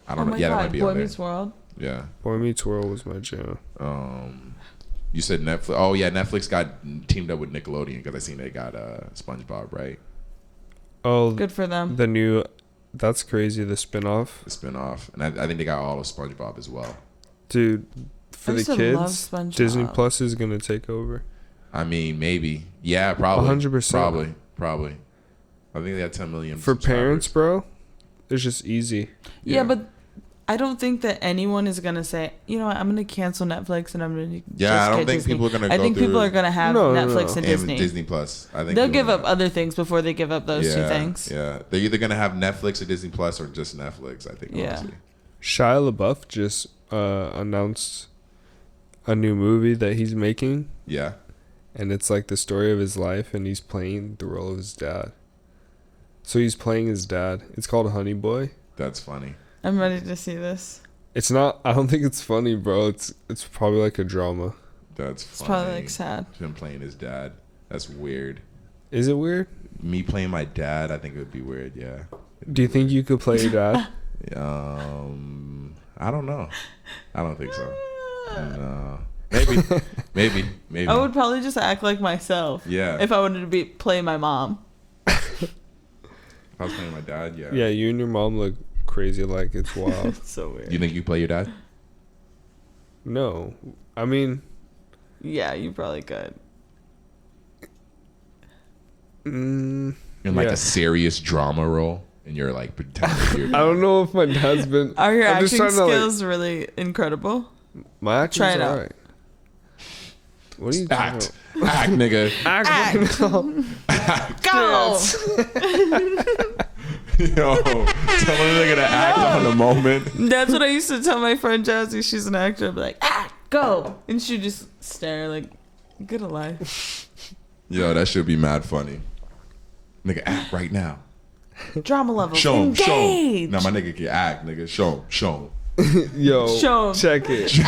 I Oh don't know. my Yeah, that god, might be Boy on there. Meets World. Yeah. Boy Meets World was my jam. You said Netflix. Oh yeah, Netflix got teamed up with Nickelodeon because I seen they got SpongeBob, right? Oh, Good for them. the new. That's crazy. The spinoff, The spinoff, and I think they got all of SpongeBob as well. dude. For I the used to love kids, SpongeBob. Disney Plus is gonna take over. I mean, maybe. Yeah, probably. 100%. Probably. I think they had 10 million For subscribers. parents, bro, it's just easy. Yeah, but I don't think that anyone is gonna say, you know what, I'm gonna cancel Netflix and I'm gonna. Yeah, I don't get think Disney. people are gonna I go think people through- are gonna have No, Netflix and And Disney. Plus. I think They'll people give are up gonna- other things before they give up those two things. Yeah, they're either gonna have Netflix or Disney Plus or just Netflix. I think. Yeah. Honestly. Shia LaBeouf just announced a new movie that he's making, Yeah. and it's like the story of his life, and he's playing the role of his dad. So he's playing his dad. It's called Honey Boy. That's funny. I'm ready to see this. It's not. I don't think it's funny, bro. It's probably like a drama. That's It's funny. probably like sad. Him playing his dad. That's weird. Is it weird? Me playing my dad, I think it would be weird. Yeah. Do you think you could play your dad? I don't know. I don't think so. No. Maybe. I would probably just act like myself. Yeah. If I wanted to play my mom. If I was playing my dad, yeah. Yeah, you and your mom look crazy. Like it's wild. It's so weird. You think you play your dad? No, I mean, Yeah, you probably could. In like yeah. a serious drama role, and you're like pretending you're. I don't know if my dad's been. Are your I'm just acting trying to, skills really incredible? my acting's Try it out. alright. What are you Act, nigga. Act. Go! Yo, tell a nigga to act on the moment. That's what I used to tell my friend Jazzy. She's an actor. I'd be like, go! And she'd just stare like, get a life. Yo, that should be mad funny. Nigga, act right now. Drama levels. Show him. Engage! Now my nigga can act, nigga. Show him. Yo, Show 'em. check it. Yo,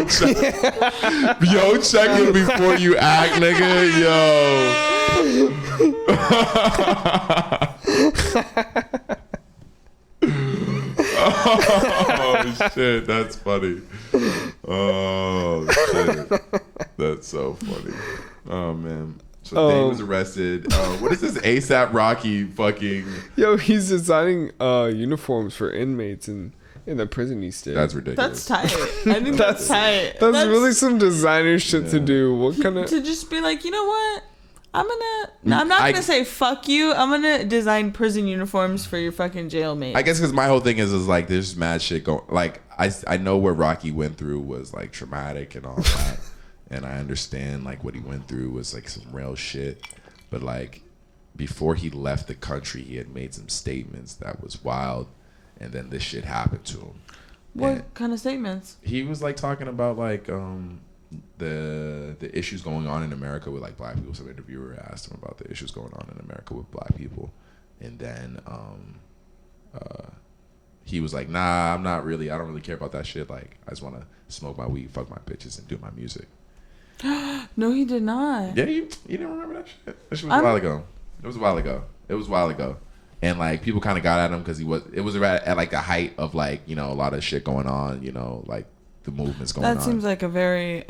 check it before you act, nigga. Oh shit, that's funny. Oh shit, that's so funny. Oh man. So Dave was arrested. What is this ASAP Rocky fucking? Yo, he's designing uniforms for inmates in the prison he stayed. That's ridiculous. That's tight. I think that's tight. That's really some designer shit to do. What kind of? To just be like, you know what? I'm not gonna say fuck you. I'm gonna design prison uniforms for your fucking jailmate. I guess because my whole thing is like there's mad shit going. Like I know what Rocky went through was like traumatic and all that, and I understand like what he went through was like some real shit. But like before he left the country, he had made some statements that was wild, and then this shit happened to him. What And kind of statements? he was like talking about like the issues going on in America with like black people. Some interviewer asked him about the issues going on in America with black people, and then he was like, "Nah, I don't really care about that shit. Like, I just want to smoke my weed, fuck my bitches, and do my music." No, he did not. Yeah, you didn't remember that shit? That shit was a while ago. It was a while ago. And like people kind of got at him because it was at like the height of like, you know, a lot of shit going on, you know, like the movements going on. That seems like a very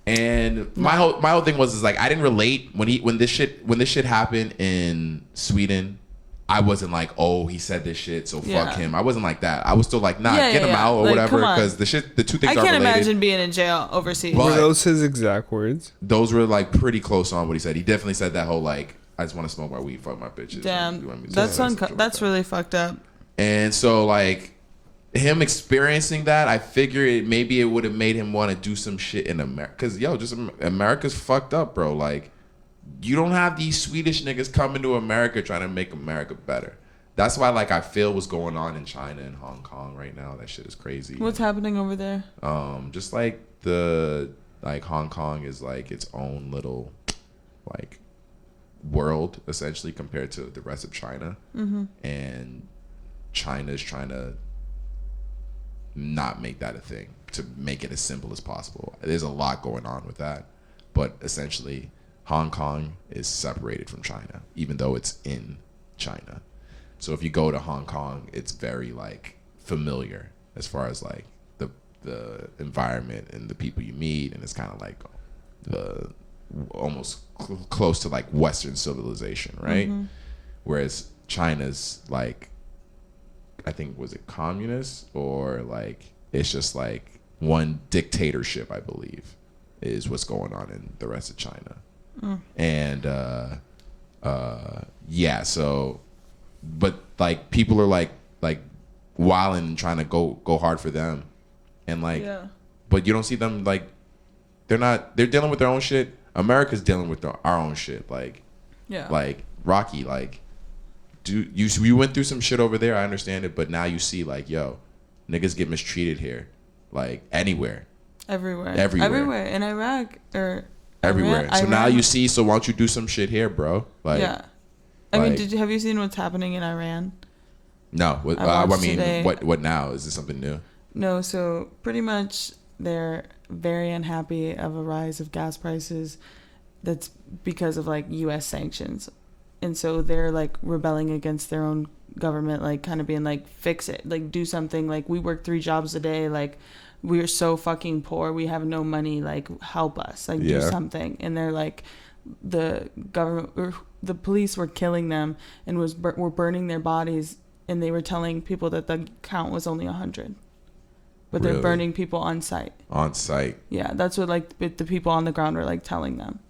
And my whole thing was like I didn't relate when this shit happened in Sweden. I wasn't like, oh, he said this shit, so fuck him. I wasn't like that. I was still like, nah, get him out or like, whatever, because the two things are related. I can't imagine being in jail overseas. Were those his exact words? Those were like pretty close on what he said. He definitely said that whole like, I just want to smoke my weed, fuck my bitches. Damn, that's really fucked up. And so like him experiencing that, I figured maybe it would have made him want to do some shit in America. Because just America's fucked up, bro. Like, you don't have these Swedish niggas coming to America trying to make America better. That's why, like, I feel what's going on in China and Hong Kong right now. That shit is crazy. What's happening over there? Just like Hong Kong is like its own little, like, world essentially compared to the rest of China, and China's trying to not make that a thing, to make it as simple as possible. There's a lot going on with that, but essentially Hong Kong is separated from China, even though it's in China. So if you go to Hong Kong, it's very like familiar as far as like the environment and the people you meet, and it's kind of like almost close to like Western civilization, right? Whereas China's like, I think, was it communist, or like it's just like one dictatorship, I believe, is what's going on in the rest of China. And so, but like people are like wilding and trying to go hard for them, and like, but you don't see them like, they're dealing with their own shit. America's dealing with our own shit. Like, like Rocky, like, you went through some shit over there, I understand it, but now you see like, yo, niggas get mistreated here, like everywhere in Iraq or everywhere. So now you see, so why don't you do some shit here, bro? Like, I mean, have you seen what's happening in Iran? No. What now? Is this something new? No. So pretty much they're very unhappy of a rise of gas prices. That's because of like U.S. sanctions. And so they're like rebelling against their own government, like kind of being like, fix it, like do something. Like, we work 3 jobs a day. Like, we're so fucking poor. We have no money. Like, help us, like do something. And they're like, the government or the police were killing them and were burning their bodies. And they were telling people that the count was only 100, but they're burning people on site. On site. Yeah. That's what like the people on the ground were like telling them.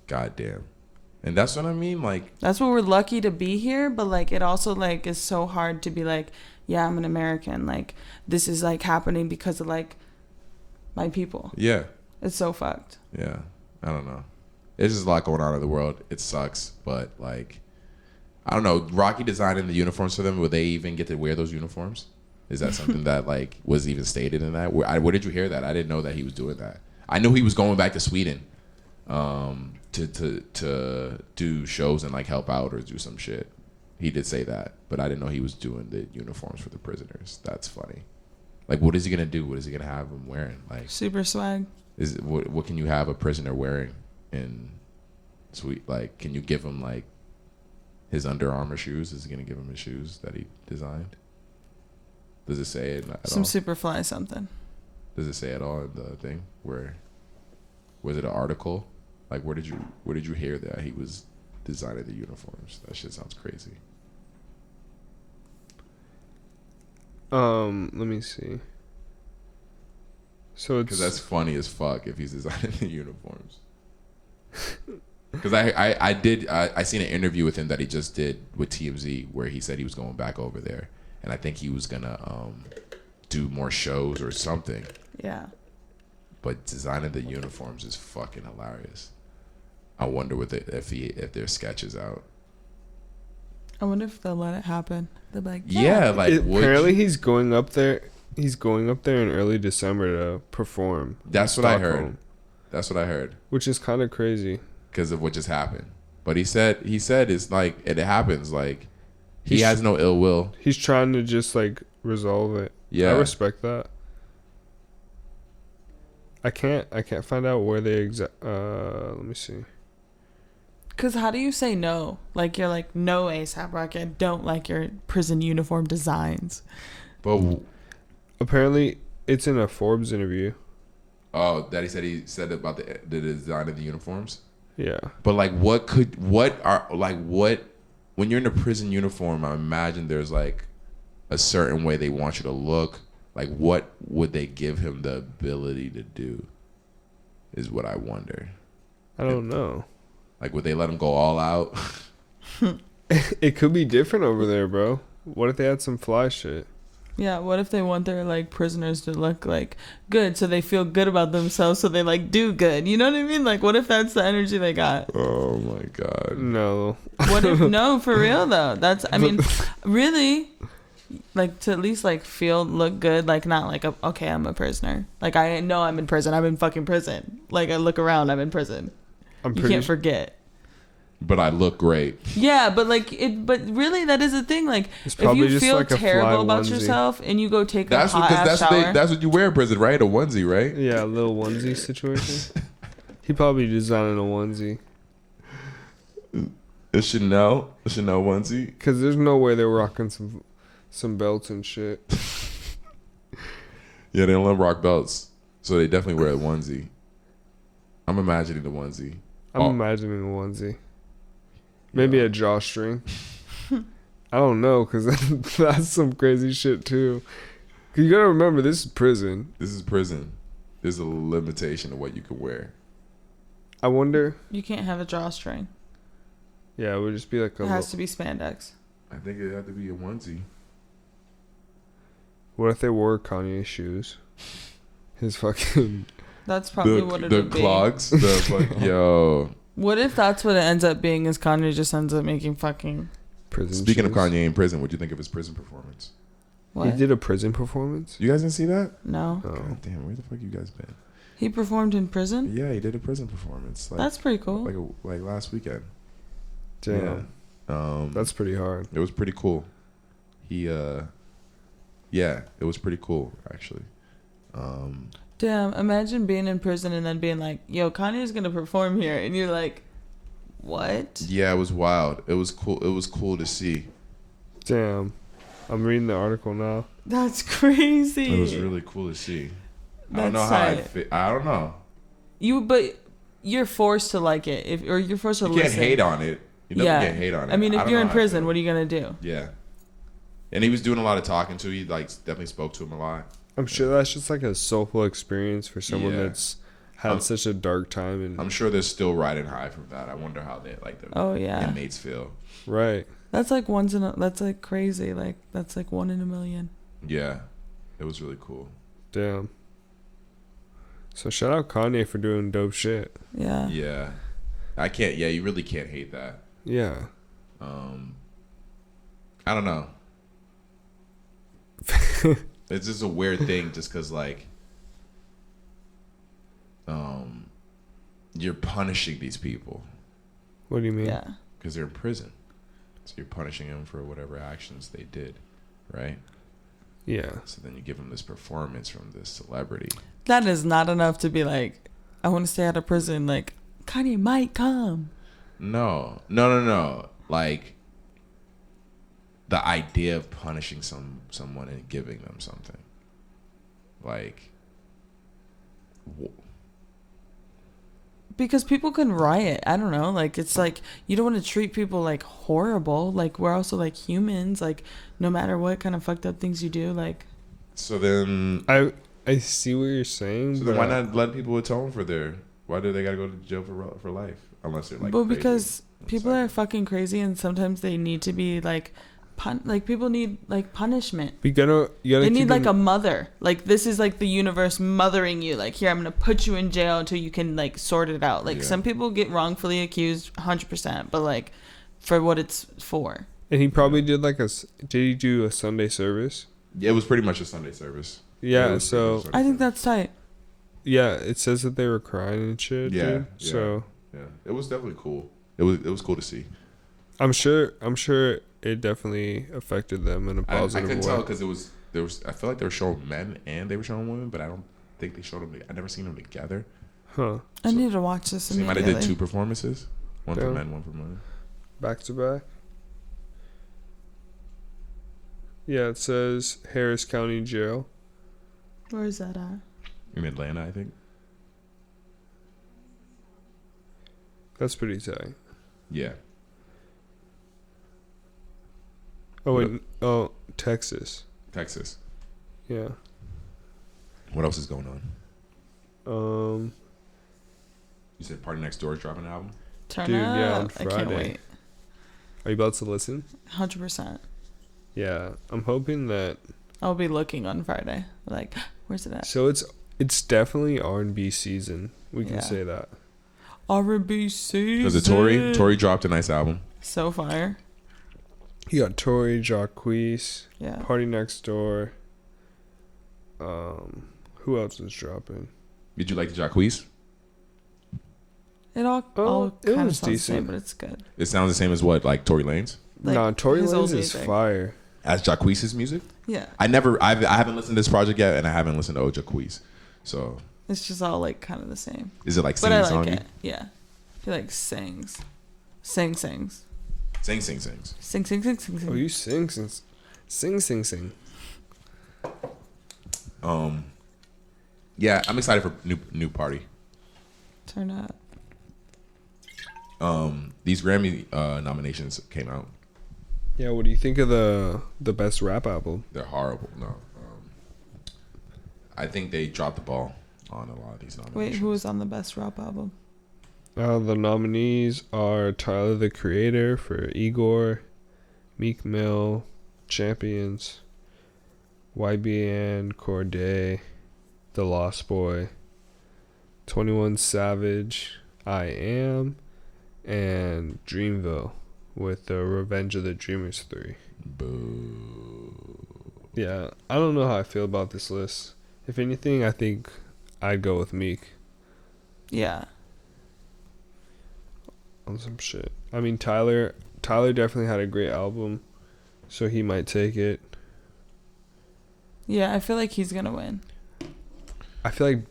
Goddamn. And that's what I mean, like, that's what we're lucky to be here, but like it also like is so hard to be like, yeah, I'm an American, like this is like happening because of like my people. Yeah, it's so fucked. Yeah, I don't know. There's just a lot going on in the world. It sucks, but like, I don't know. Rocky designing the uniforms for them. Would they even get to wear those uniforms? Is that something that like was even stated in that? Where did you hear that? I didn't know that he was doing that. I knew he was going back to Sweden. To do shows and like help out or do some shit. He did say that, but I didn't know he was doing the uniforms for the prisoners. That's funny. Like, what is he gonna do? What is he gonna have them wearing? Like, super swag. Is it, what can you have a prisoner wearing in sweet? Like, can you give him like his Under Armour shoes? Is he gonna give him his shoes that he designed? Does it say it at some all? Super fly something? Does it say at all in the thing? Where was it an article? Like, where did you hear that he was designing the uniforms? That shit sounds crazy. Let me see. So it's, because that's funny as fuck if he's designing the uniforms. Because I seen an interview with him that he just did with TMZ where he said he was going back over there, and I think he was gonna do more shows or something. Yeah. But designing the uniforms is fucking hilarious. I wonder if their sketch is out. I wonder if they'll let it happen. They're like, apparently he's going up there. He's going up there in early December to perform. That's what I heard. Which is kind of crazy because of what just happened. But he said it's like it happens. Like he has no ill will. He's trying to just like resolve it. Yeah, I respect that. I can't find out where they let me see. Cause how do you say no? Like you're like, no, ASAP Rocky, I don't like your prison uniform designs. But apparently it's in a Forbes interview. Oh, Daddy said he said about the design of the uniforms. Yeah. But like, when you're in a prison uniform, I imagine there's like a certain way they want you to look. Like, what would they give him the ability to do? Is what I wonder. I don't know. Like, would they let him go all out? It could be different over there, bro. What if they had some fly shit? Yeah, what if they want their like prisoners to look like good so they feel good about themselves so they like do good? You know what I mean? Like, what if that's the energy they got? Oh my God. No. What if no, for real though? That's I mean, really, like to at least like look good, like not like okay, I'm a prisoner. Like I know I'm in prison. I'm in fucking prison. Like I look around, I'm in prison. You can't forget. But I look great. Yeah, but like it. But really, that is the thing. Like, if you feel like terrible about yourself and you go take a hot ass shower, that's what you wear in prison, right? A onesie, right? Yeah, a little onesie situation. He probably designing a onesie. A Chanel onesie. Because there's no way they're rocking some belts and shit. Yeah, they don't love rock belts, so they definitely wear a onesie. I'm imagining the onesie. I'm imagining a onesie. Maybe a drawstring. I don't know, because that's some crazy shit, too. You gotta remember, this is prison. There's a limitation of what you can wear. I wonder. you can't have a drawstring. Yeah, it would just be like It has to be spandex. I think it had to be a onesie. What if they wore Kanye's shoes? His fucking... That's probably what it would be. The clogs? Yo. What if that's what it ends up being? Is Kanye just ends up making fucking prison Speaking shoes? of Kanye in prison, what do you think of his prison performance? what? He did a prison performance? You guys didn't see that? No. Oh. God damn, where the fuck you guys been? He performed in prison? Yeah, he did a prison performance. Like, That's pretty cool. like last weekend. Damn. Yeah. That's pretty hard. It was pretty cool. Yeah, it was pretty cool actually. Damn, imagine being in prison and then being like, yo, Kanye's gonna perform here. And you're like, what? Yeah, it was wild. It was cool. It was cool to see. Damn. I'm reading the article now. That's crazy. It was really cool to see. I don't know That's how I tight. fit. I don't know. But you're forced to like it. Or you're forced to You listen. can't hate on it. You never can't hate on it. I mean, if don't you're know in how I prison, feel. what are you gonna do? Yeah. And he was doing a lot of talking to. He like definitely spoke to him a lot. I'm sure that's just like a soulful experience for someone Yeah. that's had such a dark time. And I'm sure they're still riding high from that. I wonder how they like the inmates feel. right. That's like that's like crazy. Like that's like 1 in a million. Yeah, it was really cool. Damn. So shout out Kanye for doing dope shit. Yeah. Yeah, I can't. Yeah, you really can't hate that. Yeah. I don't know. It's just a weird thing, just because like, you're punishing these people What do you mean? Yeah. because they're in prison, so you're punishing them for whatever actions they did, right? Yeah. So then you give them this performance from this celebrity. That is not enough to be like, I want to stay out of prison. Like, Kanye might come. No. Like, the idea of punishing someone and giving them something. Like, Because people can riot. I don't know. Like, it's like, you don't want to treat people like horrible. Like, we're also like humans. Like, no matter what kind of fucked up things you do, like. so then, I see what you're saying. so but then why not let people atone for why do they gotta go to jail for life? Unless they're like, But crazy. because people are fucking crazy and sometimes they need to be like, people need like punishment. You gotta They need keep like in- a mother. Like, this is like the universe mothering you. Like, here, I'm gonna put you in jail until you can like sort it out. Like, Yeah. some people get wrongfully accused 100%, but like for what it's for. And he probably did like did he do a Sunday service? Yeah, it was pretty much a Sunday service. Yeah, It was so- pretty much Sunday I think service. that's tight. Yeah, it says that they were crying and shit. Yeah, dude. yeah. So Yeah, it was definitely cool. It was cool to see. I'm sure it definitely affected them in a I positive couldn't way. tell because there was. I feel like they were showing men and they were showing women, but I don't think they showed them. I never seen them together. Huh. I need to watch this So they might have immediately. did 2 performances, one for Yeah. men, one for women. Back to back. Yeah, it says Harris County Jail. Where is that at? In Atlanta, I think. That's pretty tight. Yeah. Oh, wait. Oh, Texas. Texas. Yeah. What else is going on? Um, You said Party Next Door is dropping an album? Turn Dude, up. yeah, on I can't Friday. wait. are you about to listen? 100%. Yeah, I'm hoping that. I'll be looking on Friday. Like, where's it at? So it's definitely R&B season. We can Yeah. say that. R&B season. Because Tory dropped a nice album. So fire. You got Tory, Jacquees, Yeah. Party Next Door. Who else is dropping? Did you like the Jacquees? It all it kind of was sounds the same, decent. but it's good. It sounds the same as what, like Tory Lanez? Like, Nah, Tory his old Lanez is music. fire. As Jacquees' music? Yeah. I haven't listened to this project yet, and I haven't listened to Jacquees. So It's just all like kind of the same. is it like But I singing like songy? it. Yeah. He like sings. Sings. Sings. Sing, sing, sing, sing, sing. Oh, you sing. Sing. Yeah, I'm excited for new party. Turn up. These Grammy nominations came out. Yeah, what do you think of the best rap album? They're horrible. No, I think they dropped the ball on a lot of these nominations. Wait, who was on the best rap album? The nominees are Tyler the Creator for Igor, Meek Mill, Champions, YBN Cordae, The Lost Boy, 21 Savage, I Am, and Dreamville with the Revenge of the Dreamers 3. Boo. Yeah, I don't know how I feel about this list. If anything, I think I'd go with Meek Yeah. on some shit. I mean, Tyler definitely had a great album, so he might take it. Yeah, I feel like he's gonna win. I feel like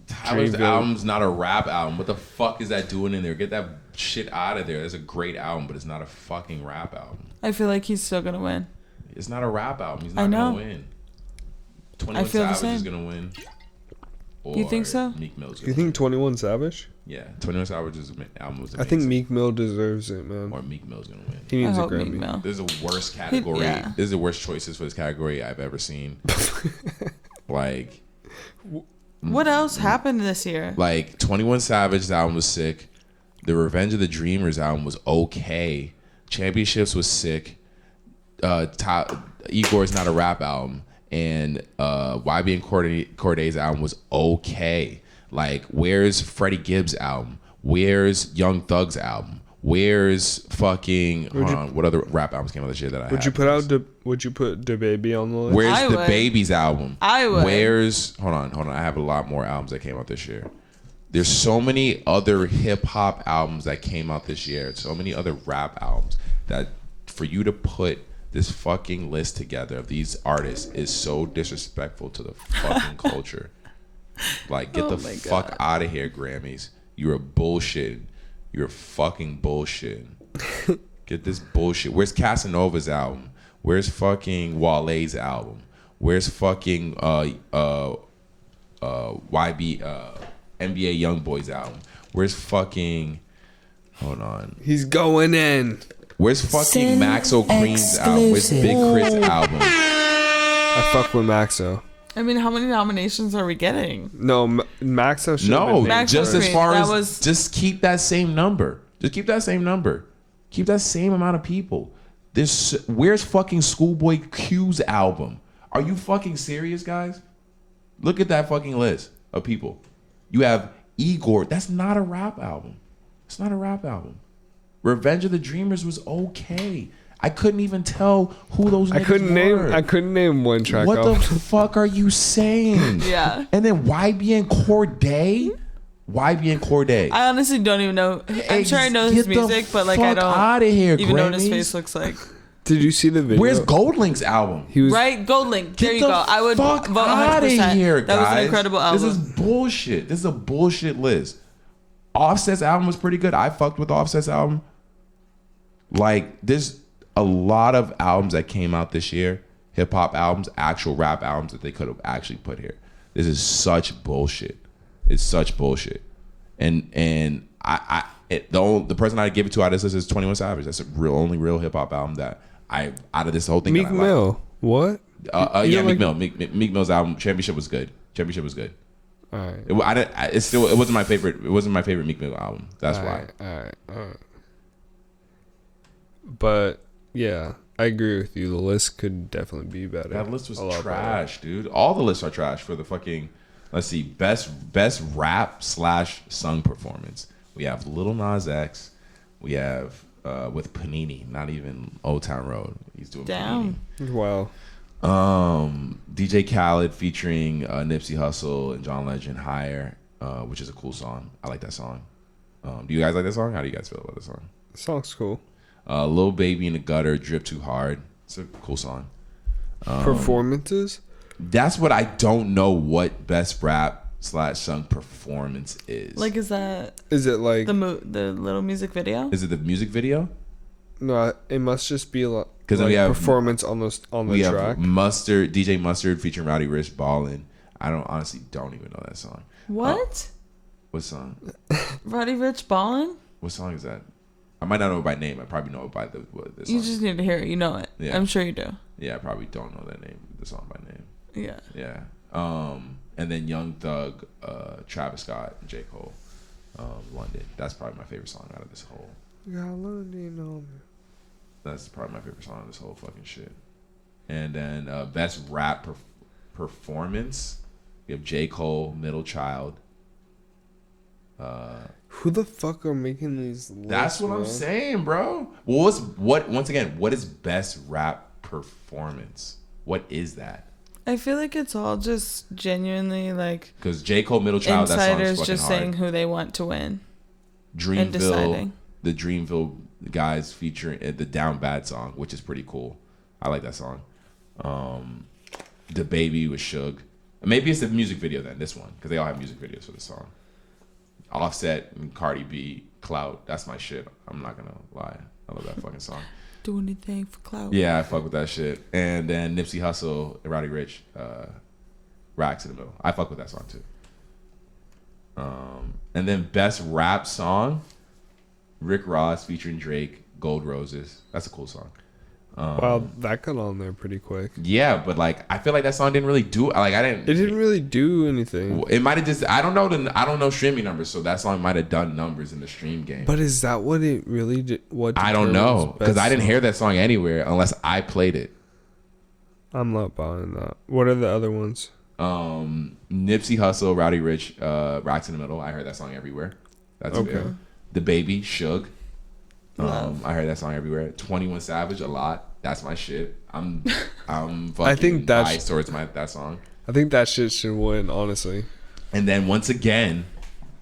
Tyler's Dreamville- album's not a rap album. What the fuck is that doing in there? Get that shit out of there. It's a great album, but it's not a fucking rap album. I feel like he's still gonna win. It's not a rap album. He's I not know. gonna win. 21 feel the Savage is same. gonna win. You think Or so? Meek Mill's You gonna think win. 21 Savage? Yeah, 21 Savage's album was I amazing. think Meek Mill deserves it, man. Or Meek Mill's gonna win. He I needs a hope Meek Grammy. Mill. This is the worst category. Yeah. This is the worst choices for this category I've ever seen. like, What else happened this year? 21 Savage's album was sick. The Revenge of the Dreamers album was okay. Championships was sick. Igor's not a rap album. And YB and Cordae's album was okay. Like, where's Freddie Gibbs' album? Where's Young Thug's album? Where's fucking what other rap albums came out this year that I Would you put the Baby on the list? Where's I the would. Baby's album? I would. Where's hold on. I have a lot more albums that came out this year. There's so many other hip hop albums that came out this year. So many other rap albums that for you to put this fucking list together of these artists is so disrespectful to the fucking culture. Like, get Oh the my fuck God. out of here, Grammys. You're a bullshit. You're fucking bullshit. Get this bullshit. Where's Casanova's album? Where's fucking Wale's album? Where's fucking YB NBA Youngboy's album? Where's fucking hold on? He's going in. Where's fucking Max O'Crean's album? Where's Big Chris' album? I fuck with Maxo. I mean, how many nominations are we getting? No, Maxo should No, Max just as O'Crean, far that as was- just keep that same number. Just keep that same number. Keep that same amount of people. Where's fucking Schoolboy Q's album? Are you fucking serious, guys? Look at that fucking list of people. You have Igor. That's not a rap album. It's not a rap album. Revenge of the Dreamers was okay. I couldn't even tell who those niggas were. I couldn't name one track What the off. fuck are you saying? Yeah. And then YB and Cordae? YB and Cordae. I honestly don't even know. I'm sure I know his Get the music, but like I fuck don't outta here, even know what his Grammys. face looks like. Did you see the video? Where's Goldlink's album? He was Right, Gold Link. There you Get go. the I would vote fuck outta 100%. here, That was an guys. incredible album. This is bullshit. This is a bullshit list. Offset's album was pretty good. I fucked with Offset's album. Like, there's a lot of albums that came out this year, hip hop albums, actual rap albums that they could have actually put here. This is such bullshit. It's such bullshit. And The person I give it to out of this list is 21 Savage. That's a only real hip hop album that I out of this whole thing. Meek Mill. What? Yeah, Meek Mill. Meek Mill's album Championship was good. All right. It wasn't my favorite. It wasn't my favorite Meek Mill album. That's why. All right. But yeah, I agree with you. The list could definitely be better. That list was trash, better. dude. All the lists are trash for the fucking. Let's see, best rap / sung performance. We have Lil Nas X. We have with Panini, not even Old Town Road. He's doing Damn. Panini. Wow. DJ Khaled featuring Nipsey Hussle and John Legend, Higher, which is a cool song. I like that song. Do you guys like that song? How do you guys feel about the song? The song's cool. Lil Baby in the Gutter, Drip Too Hard. It's a cool song. Performances? That's what I don't know what best rap / sung performance is. Like, is it like the little music video? Is it the music video? No, it must just be like we have performance on the track. Have DJ Mustard featuring Roddy Ricch, Ballin'. I honestly don't even know that song. What? What song? Roddy Ricch, Ballin'? What song is that? I might not know it by name. I probably know it by the song. You just need to hear it. You know it. Yeah. I'm sure you do. Yeah, I probably don't know that name. The song by name. Yeah. Yeah. And then Young Thug, Travis Scott, and J. Cole, London. That's probably my favorite song out of this whole. That's probably my favorite song of this whole fucking shit. And then best rap performance, we have J. Cole, Middle Child. Who the fuck are making these lists? That's what I'm saying, bro. Well, what is best rap performance? What is that? I feel like it's all just genuinely like because J. Cole, Middle Child, that song is fucking just hard. Saying who they want to win. Dreamville, the Dreamville guys featuring the Down Bad song, which is pretty cool. I like that song. The Baby with Suge. Maybe it's the music video then. This one because they all have music videos for the song. Offset and Cardi B, Clout. That's my shit. I'm not gonna lie. I love that fucking song. Do anything for clout. Yeah, I fuck with that shit. And then Nipsey Hussle and Roddy Ricch, Racks in the Middle. I fuck with that song too. And then best rap song, Rick Ross featuring Drake, Gold Roses. That's a cool song. Wow, that got on there pretty quick. Yeah, but like I feel like that song didn't really do It didn't really do anything. It might have just I don't know streaming numbers, so that song might have done numbers in the stream game. But is that what it really did? What I don't know because I didn't hear that song anywhere unless I played it. I'm not buying that. What are the other ones? Nipsey Hussle, Roddy Ricch, Rocks in the Middle. I heard that song everywhere. That's okay. Fair. The Baby, Suge. I heard that song everywhere. 21 Savage, a lot. That's my shit. I'm fucking I think biased towards that song. I think that shit should win, honestly. And then once again,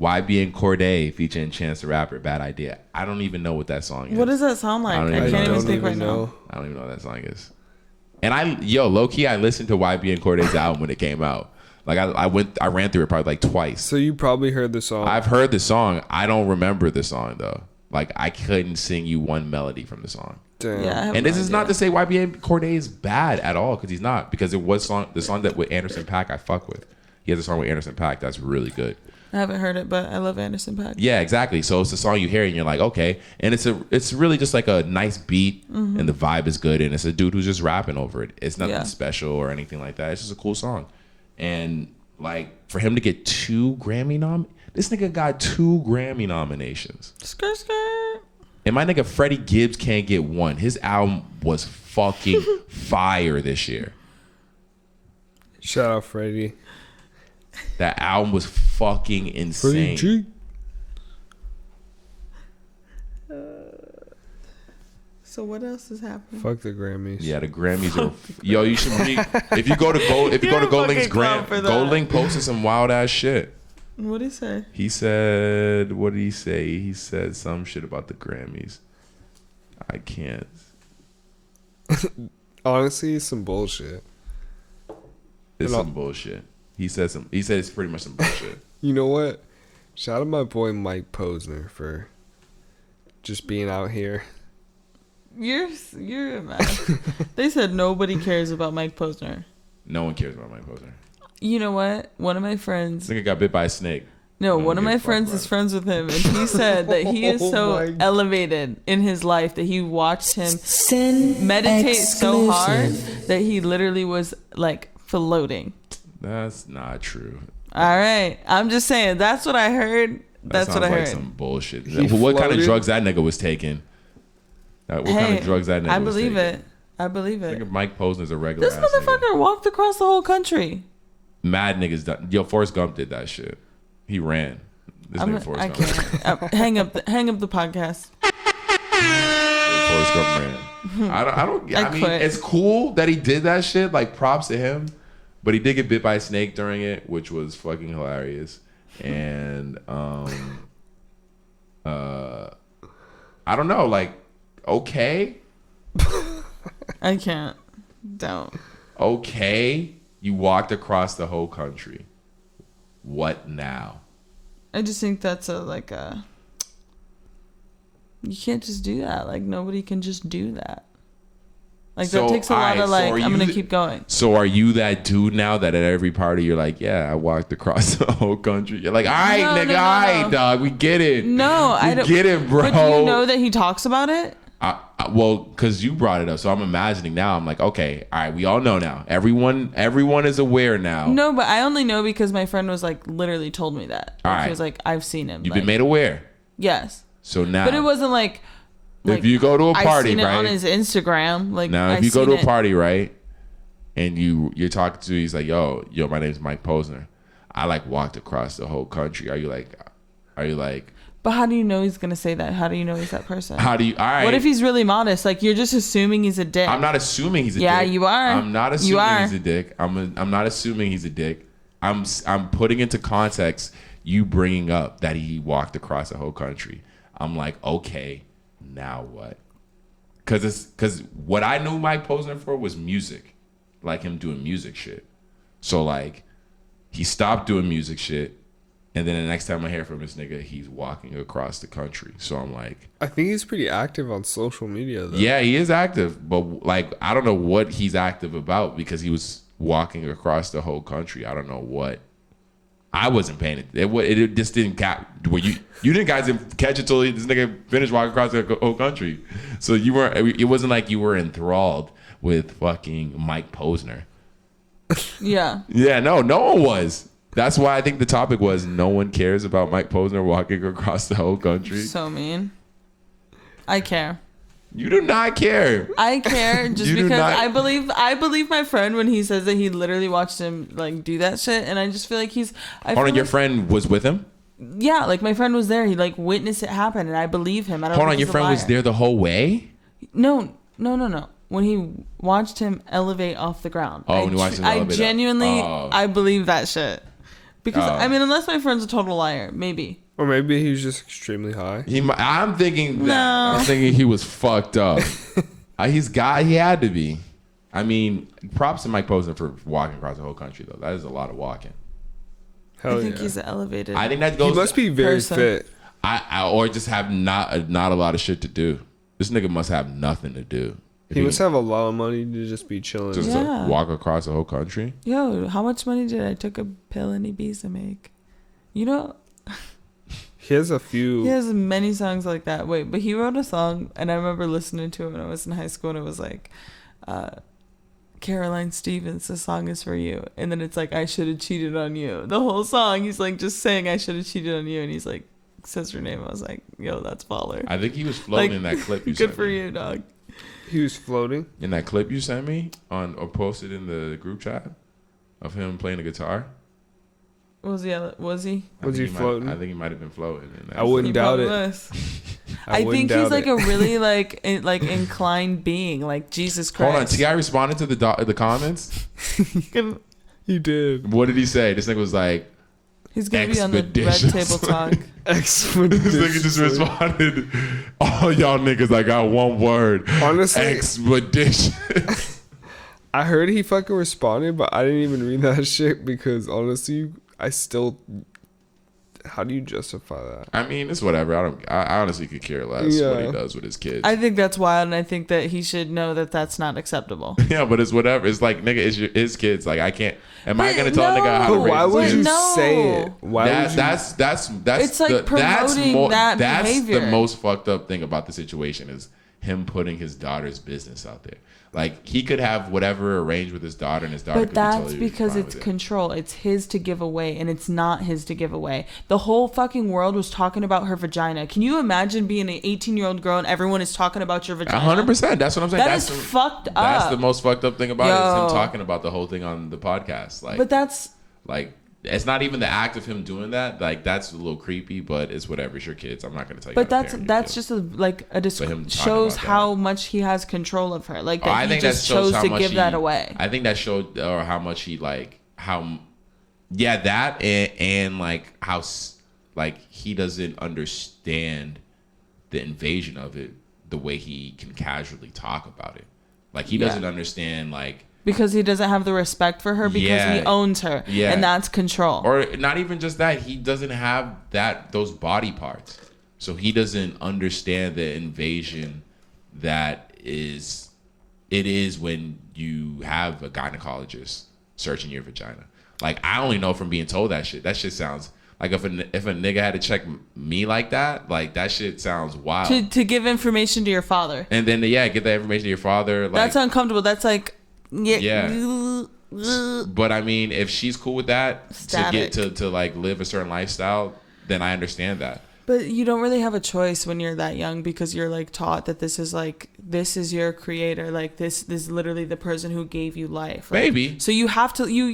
YB and Cordae featuring Chance the Rapper, Bad Idea. I don't even know what that song is. What does that sound like? I can't even think right now. I don't even know what that song is. And low key, I listened to YB and Cordae's album when it came out. Like I ran through it probably like twice. So you probably heard the song. I've heard the song. I don't remember the song though. Like I couldn't sing you one melody from the song. Damn. Yeah, and this is not to say YB and Cordae is bad at all because he's not. Because it was the song that with Anderson .Paak I fuck with. He has a song with Anderson .Paak that's really good. I haven't heard it, but I love Anderson .Paak. Yeah, exactly. So it's a song you hear and you're like, okay, and it's really just like a nice beat and the vibe is good and it's a dude who's just rapping over it. It's nothing special or anything like that. It's just a cool song. And like for him to get 2 Grammy this nigga got 2 Grammy nominations. Skirt, skirt. And my nigga Freddie Gibbs can't get 1. His album was fucking fire this year. Shout out Freddie. That album was fucking insane. Freddie G. So what else is happening? Fuck the Grammys. Yeah, the Grammys are. Yo, you should read. If you go to GoldLink's GoldLink posted some wild ass shit. What did he say? He said, what did he say? He said some shit about the Grammys. I can't. Honestly, some bullshit. It's some bullshit. He said it's pretty much some bullshit. You know what? Shout out my boy Mike Posner for just being out here. You're mad. They said nobody cares about Mike Posner. No one cares about Mike Posner. You know what? One of my friends. This nigga got bit by a snake. No, don't one of give a my fuck friends about is it. friends with him, and he said that he is so elevated in his life that he watched him Sin meditate so hard exclusive. that he literally was like floating. That's not true. All right, I'm just saying that's what I heard. That That's what I sounds heard. like some bullshit. He What kind of floated? drugs that nigga was taking? What kind of drugs that nigga I was believe taking? it. I believe I think it. Mike Posner's a regular This ass nigga. motherfucker walked across the whole country. Mad niggas done. Yo, Forrest Gump did that shit. He ran. This nigga I Forrest Gump. can't. hang up the podcast. Forrest Gump ran. I mean, quit. it's cool that he did that shit. Like, props to him. But he did get bit by a snake during it, which was fucking hilarious. And I don't know. Like, okay, I can't. Don't. okay. You walked across the whole country. What now? I just think that's you can't just do that. Like, nobody can just do that. Like, So, that takes a lot alright, of, like, so are I'm you going to the- keep going. So are you that dude now that at every party you're like, yeah, I walked across the whole country? You're like, all right, No, nigga, no, no, all right, no. dog, we get it. No, I don't. get it, bro. But do you know that he talks about it? Well, because you brought it up, so I'm imagining now. I'm like, okay, all right, we all know now. Everyone is aware now. No, but I only know because my friend was, like, literally told me that. Like, Alright. He was like, I've seen him. You've like, been made aware. Yes. So now, But it wasn't like if you go to a I party, seen it right? on his Instagram. Like, Now, if I you go seen to a it. party, right, and you're talking to, he's like, yo, my name's Mike Posner. I like walked across the whole country. Are you like, But how do you know he's gonna say that? How do you know he's that person? how do you? All right. What if he's really modest? Like, you're just assuming he's a dick. I'm not assuming he's a Yeah, dick. you are. I'm not You assuming are. he's a dick. I'm not assuming he's a dick. I'm putting into context you bringing up that he walked across the whole country. I'm like, okay, now what? Because what I knew Mike Posner for was music, like him doing music shit. So like, he stopped doing music shit, and then the next time I hear from this nigga, he's walking across the country. So I'm like, I think he's pretty active on social media, though. yeah, he is active, but like, I don't know what he's active about because he was walking across the whole country. I don't know what. I wasn't paying it. It just didn't catch. Well, you didn't guys didn't catch it till this nigga finished walking across the whole country. So you weren't. It wasn't like you were enthralled with fucking Mike Posner. Yeah. Yeah, no one was. That's why I think the topic was no one cares about Mike Posner walking across the whole country. So mean. I care. You do not care. I care just You do because not- I believe my friend when he says that he literally watched him like do that shit, and I just feel like Hold on, your friend was with him? Yeah, like my friend was there. He like witnessed it happen, and I believe him. I don't. Hold think on, your he's a friend was liar. there the whole way? No. When he watched him elevate off the ground. Oh, when he watched him elevate I up. genuinely, Oh. I believe that shit. Because Oh. I mean, unless my friend's a total liar, maybe. Or maybe he was just extremely high. I'm thinking that. No. I'm thinking he was fucked up. He had to be. I mean, props to Mike Posner for walking across the whole country, though. That is a lot of walking. Hell I think yeah. he's elevated. I think that goes. He must be very person. fit. or just have not a lot of shit to do. This nigga must have nothing to do. If He must have a lot of money to just be chilling. just Yeah. to walk across the whole country. Yo, how much money did I took a pill in Ibiza make? You know, He has a few. he has many songs like that. Wait, but he wrote a song, and I remember listening to it when I was in high school, and it was like, Caroline Stevens, this song is for you. And then it's like, I should have cheated on you. The whole song, he's like just saying, I should have cheated on you. And he's like, says her name. I was like, yo, that's baller. I think he was floating Like, in that clip you Good sent for me. you, dog. He was floating. In that clip you sent me or posted in the group chat of him playing the guitar. Was he? Was he I floating? think he might have been floating. In that I wouldn't He doubt probably it. was. I think he's like a really like inclined being, like Jesus Christ. Hold on, T.I. responded to the comments. He did. What did he say? This nigga was like, He's gonna be on the Red Expeditious. Table Talk. this nigga just responded, all y'all niggas, I got one word. Honestly, Expedition. I heard he fucking responded, but I didn't even read that shit because honestly, I still How do you justify that? I mean, it's whatever. I honestly could care less what he does with his kids. I think that's wild, and I think that he should know that that's not acceptable. Yeah, but it's whatever. It's like, nigga, it's his kids. Like, I can't. Am I gonna tell a nigga how to raise why would his you kids? say it? Why would you? That's It's like promoting that behavior. That's the most fucked up thing about the situation is him putting his daughter's business out there. Like, he could have whatever arranged with his daughter, and his daughter But could that's be totally because fine it's with it. control. It's his to give away, and it's not his to give away. The whole fucking world was talking about her vagina. Can you imagine being an 18-year-old girl and everyone is talking about your vagina? 100%. That's what I'm saying. That is fucked up. That's the most fucked up thing about it is Yo. him talking about the whole thing on the podcast. Like, But that's... like, it's not even the act of him doing that. Like, that's a little creepy, but it's whatever. It's your kids. I'm not going to tell you. But how to parent your that's kids. just him talking shows about how much he has control of her. Like, that I he think just that shows chose how to much give that away. I think that showed or how much he like how, yeah, that and like how like he doesn't understand the invasion of it the way he can casually talk about it. Like, he doesn't understand like. Because he doesn't have the respect for her because he owns her. Yeah. And that's control. Or not even just that. He doesn't have those body parts. So he doesn't understand the invasion that is when you have a gynecologist searching your vagina. Like, I only know from being told that shit. That shit sounds like if a nigga had to check me like that, like, that shit sounds wild. To give information to your father. And then get that information to your father. Like, That's uncomfortable. That's like... Yeah. But I mean, if she's cool with that, Static. to get to like live a certain lifestyle, then I understand that. But you don't really have a choice when you're that young because you're like taught that this is your creator. Like, this is literally the person who gave you life. Like, Maybe. So you have to you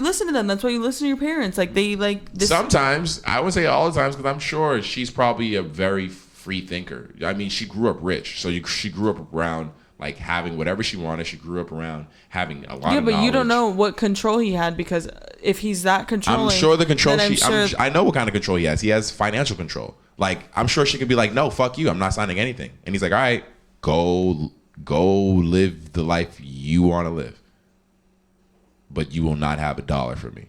listen to them. That's why you listen to your parents. Like, they like this. Sometimes, I would say all the times, because I'm sure she's probably a very free thinker. I mean, she grew up rich, so she grew up around like having whatever she wanted. She grew up around having a lot of knowledge. You don't know what control he had, because if he's that controlling, I'm sure the control then I know what kind of control he has. He has financial control. Like, I'm sure she could be like, no, fuck you, I'm not signing anything. And he's like, all right, go live the life you want to live, but you will not have $1 from me.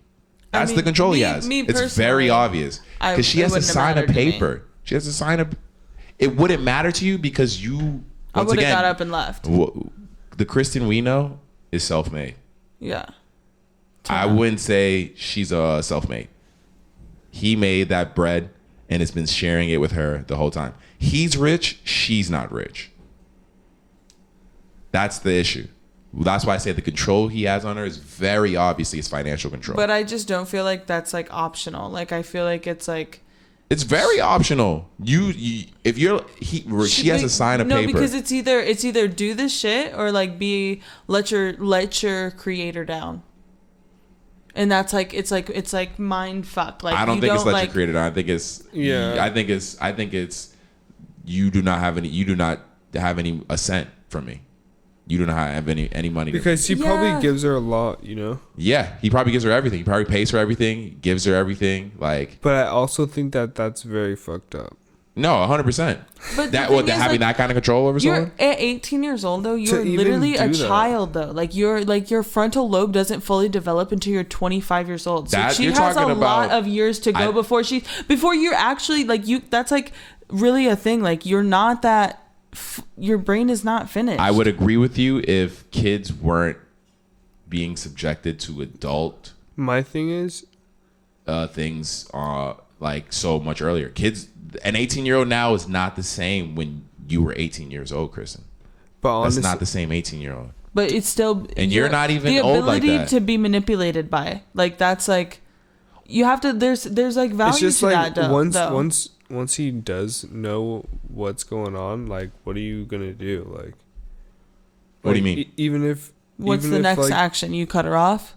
That's the control he has. It's very obvious because she has to sign a paper. She has to sign a. It wouldn't matter to you because you. I would have got up and left. The Kristen we know is self-made. Yeah. I wouldn't say she's a self-made. He made that bread and has been sharing it with her the whole time. He's rich. She's not rich. That's the issue. That's why I say the control he has on her is very obviously his financial control. But I just don't feel like that's like optional. Like, I feel like it's like. It's very optional. She has to sign a paper. No, because it's either do this shit or like let your creator down. And that's like it's like mind fuck. Like, I don't think it's let your creator down. I think it's I think it's you do not have any a cent from me. You do not have any money. Because he probably gives her a lot, you know? Yeah, he probably gives her everything. He probably pays for everything, gives her everything. Like, but I also think that that's very fucked up. No, 100%. But having that kind of control over someone? At 18 years old, though, you're literally a child, though. Like, your frontal lobe doesn't fully develop until you're 25 years old. So she has a lot of years to go before you're actually, like, that's, like, really a thing. Like, you're not that... your brain is not finished. I would agree with you if kids weren't being subjected to adult. My thing is, things like so much earlier. Kids, an 18-year-old now is not the same when you were 18 years old, Kristen. But honestly, that's not the same 18-year-old. But it's still, and you're not even old like that. The ability to be manipulated by, like, that's like, you have to. There's like value it's just to like that. Once he does know what's going on, like, what are you gonna do? Like, what do you mean? Even if what's the next action? You cut her off?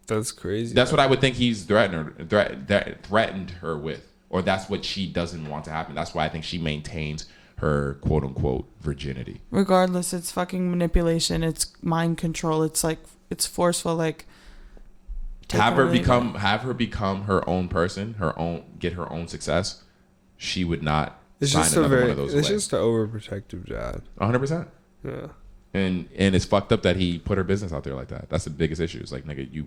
That's crazy. That's what I would think he's threatened her with, or that's what she doesn't want to happen. That's why I think she maintains her quote unquote virginity. Regardless, it's fucking manipulation. It's mind control. It's like, it's forceful. Like, have her become her own person, get her own success. She would not sign another one of those. It's just an overprotective dad. 100%. Yeah. And it's fucked up that he put her business out there like that. That's the biggest issue. It's like, nigga,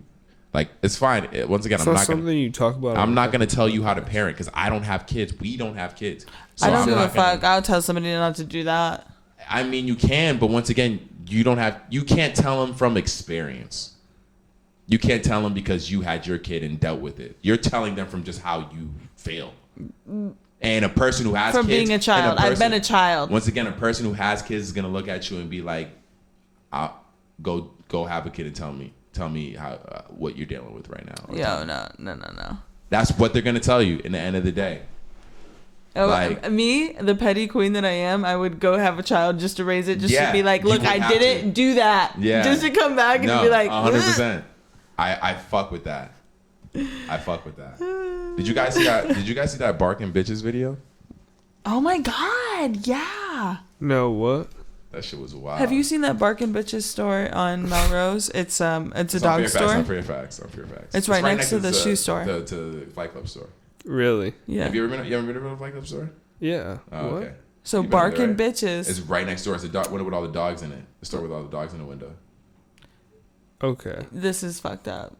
Like, it's fine. Once again, It's I'm not not something gonna, you talk about. I'm not gonna tell you how to parent because I don't have kids. We don't have kids. So I don't I'm give a not gonna- fuck. I'll tell somebody not to do that. I mean, you can, but once again, you can't tell them from experience. You can't tell them because you had your kid and dealt with it. You're telling them from just how you feel. And a person who has From kids, being a child. I've been a child. Once again, a person who has kids is gonna look at you and be like, "Go have a kid and tell me how what you're dealing with right now." Yo, no. That's what they're gonna tell you in the end of the day. Oh, Like- me, the petty queen that I am, I would go have a child just to raise it, just Yeah, to be like, you look, would I have did to. it, do that. Yeah. Just to come back and No, be like, 100%. I fuck with that. I fuck with that. Did you guys see that? Did you guys see that barking bitches video? oh my God, yeah. No, what? That shit was wild. Have you seen that Barkin' Bitches store on Melrose? It's a It's dog on store. Fair Facts. It's right next to the shoe store. To the Fight Club store. Really? Yeah. Have you ever been to the Fight Club store? Yeah. Oh, What? okay. So You've been there, Barkin' right? Bitches. It's right next door. It's a window with all the dogs in it. The store with all the dogs in the window. Okay. This is fucked up.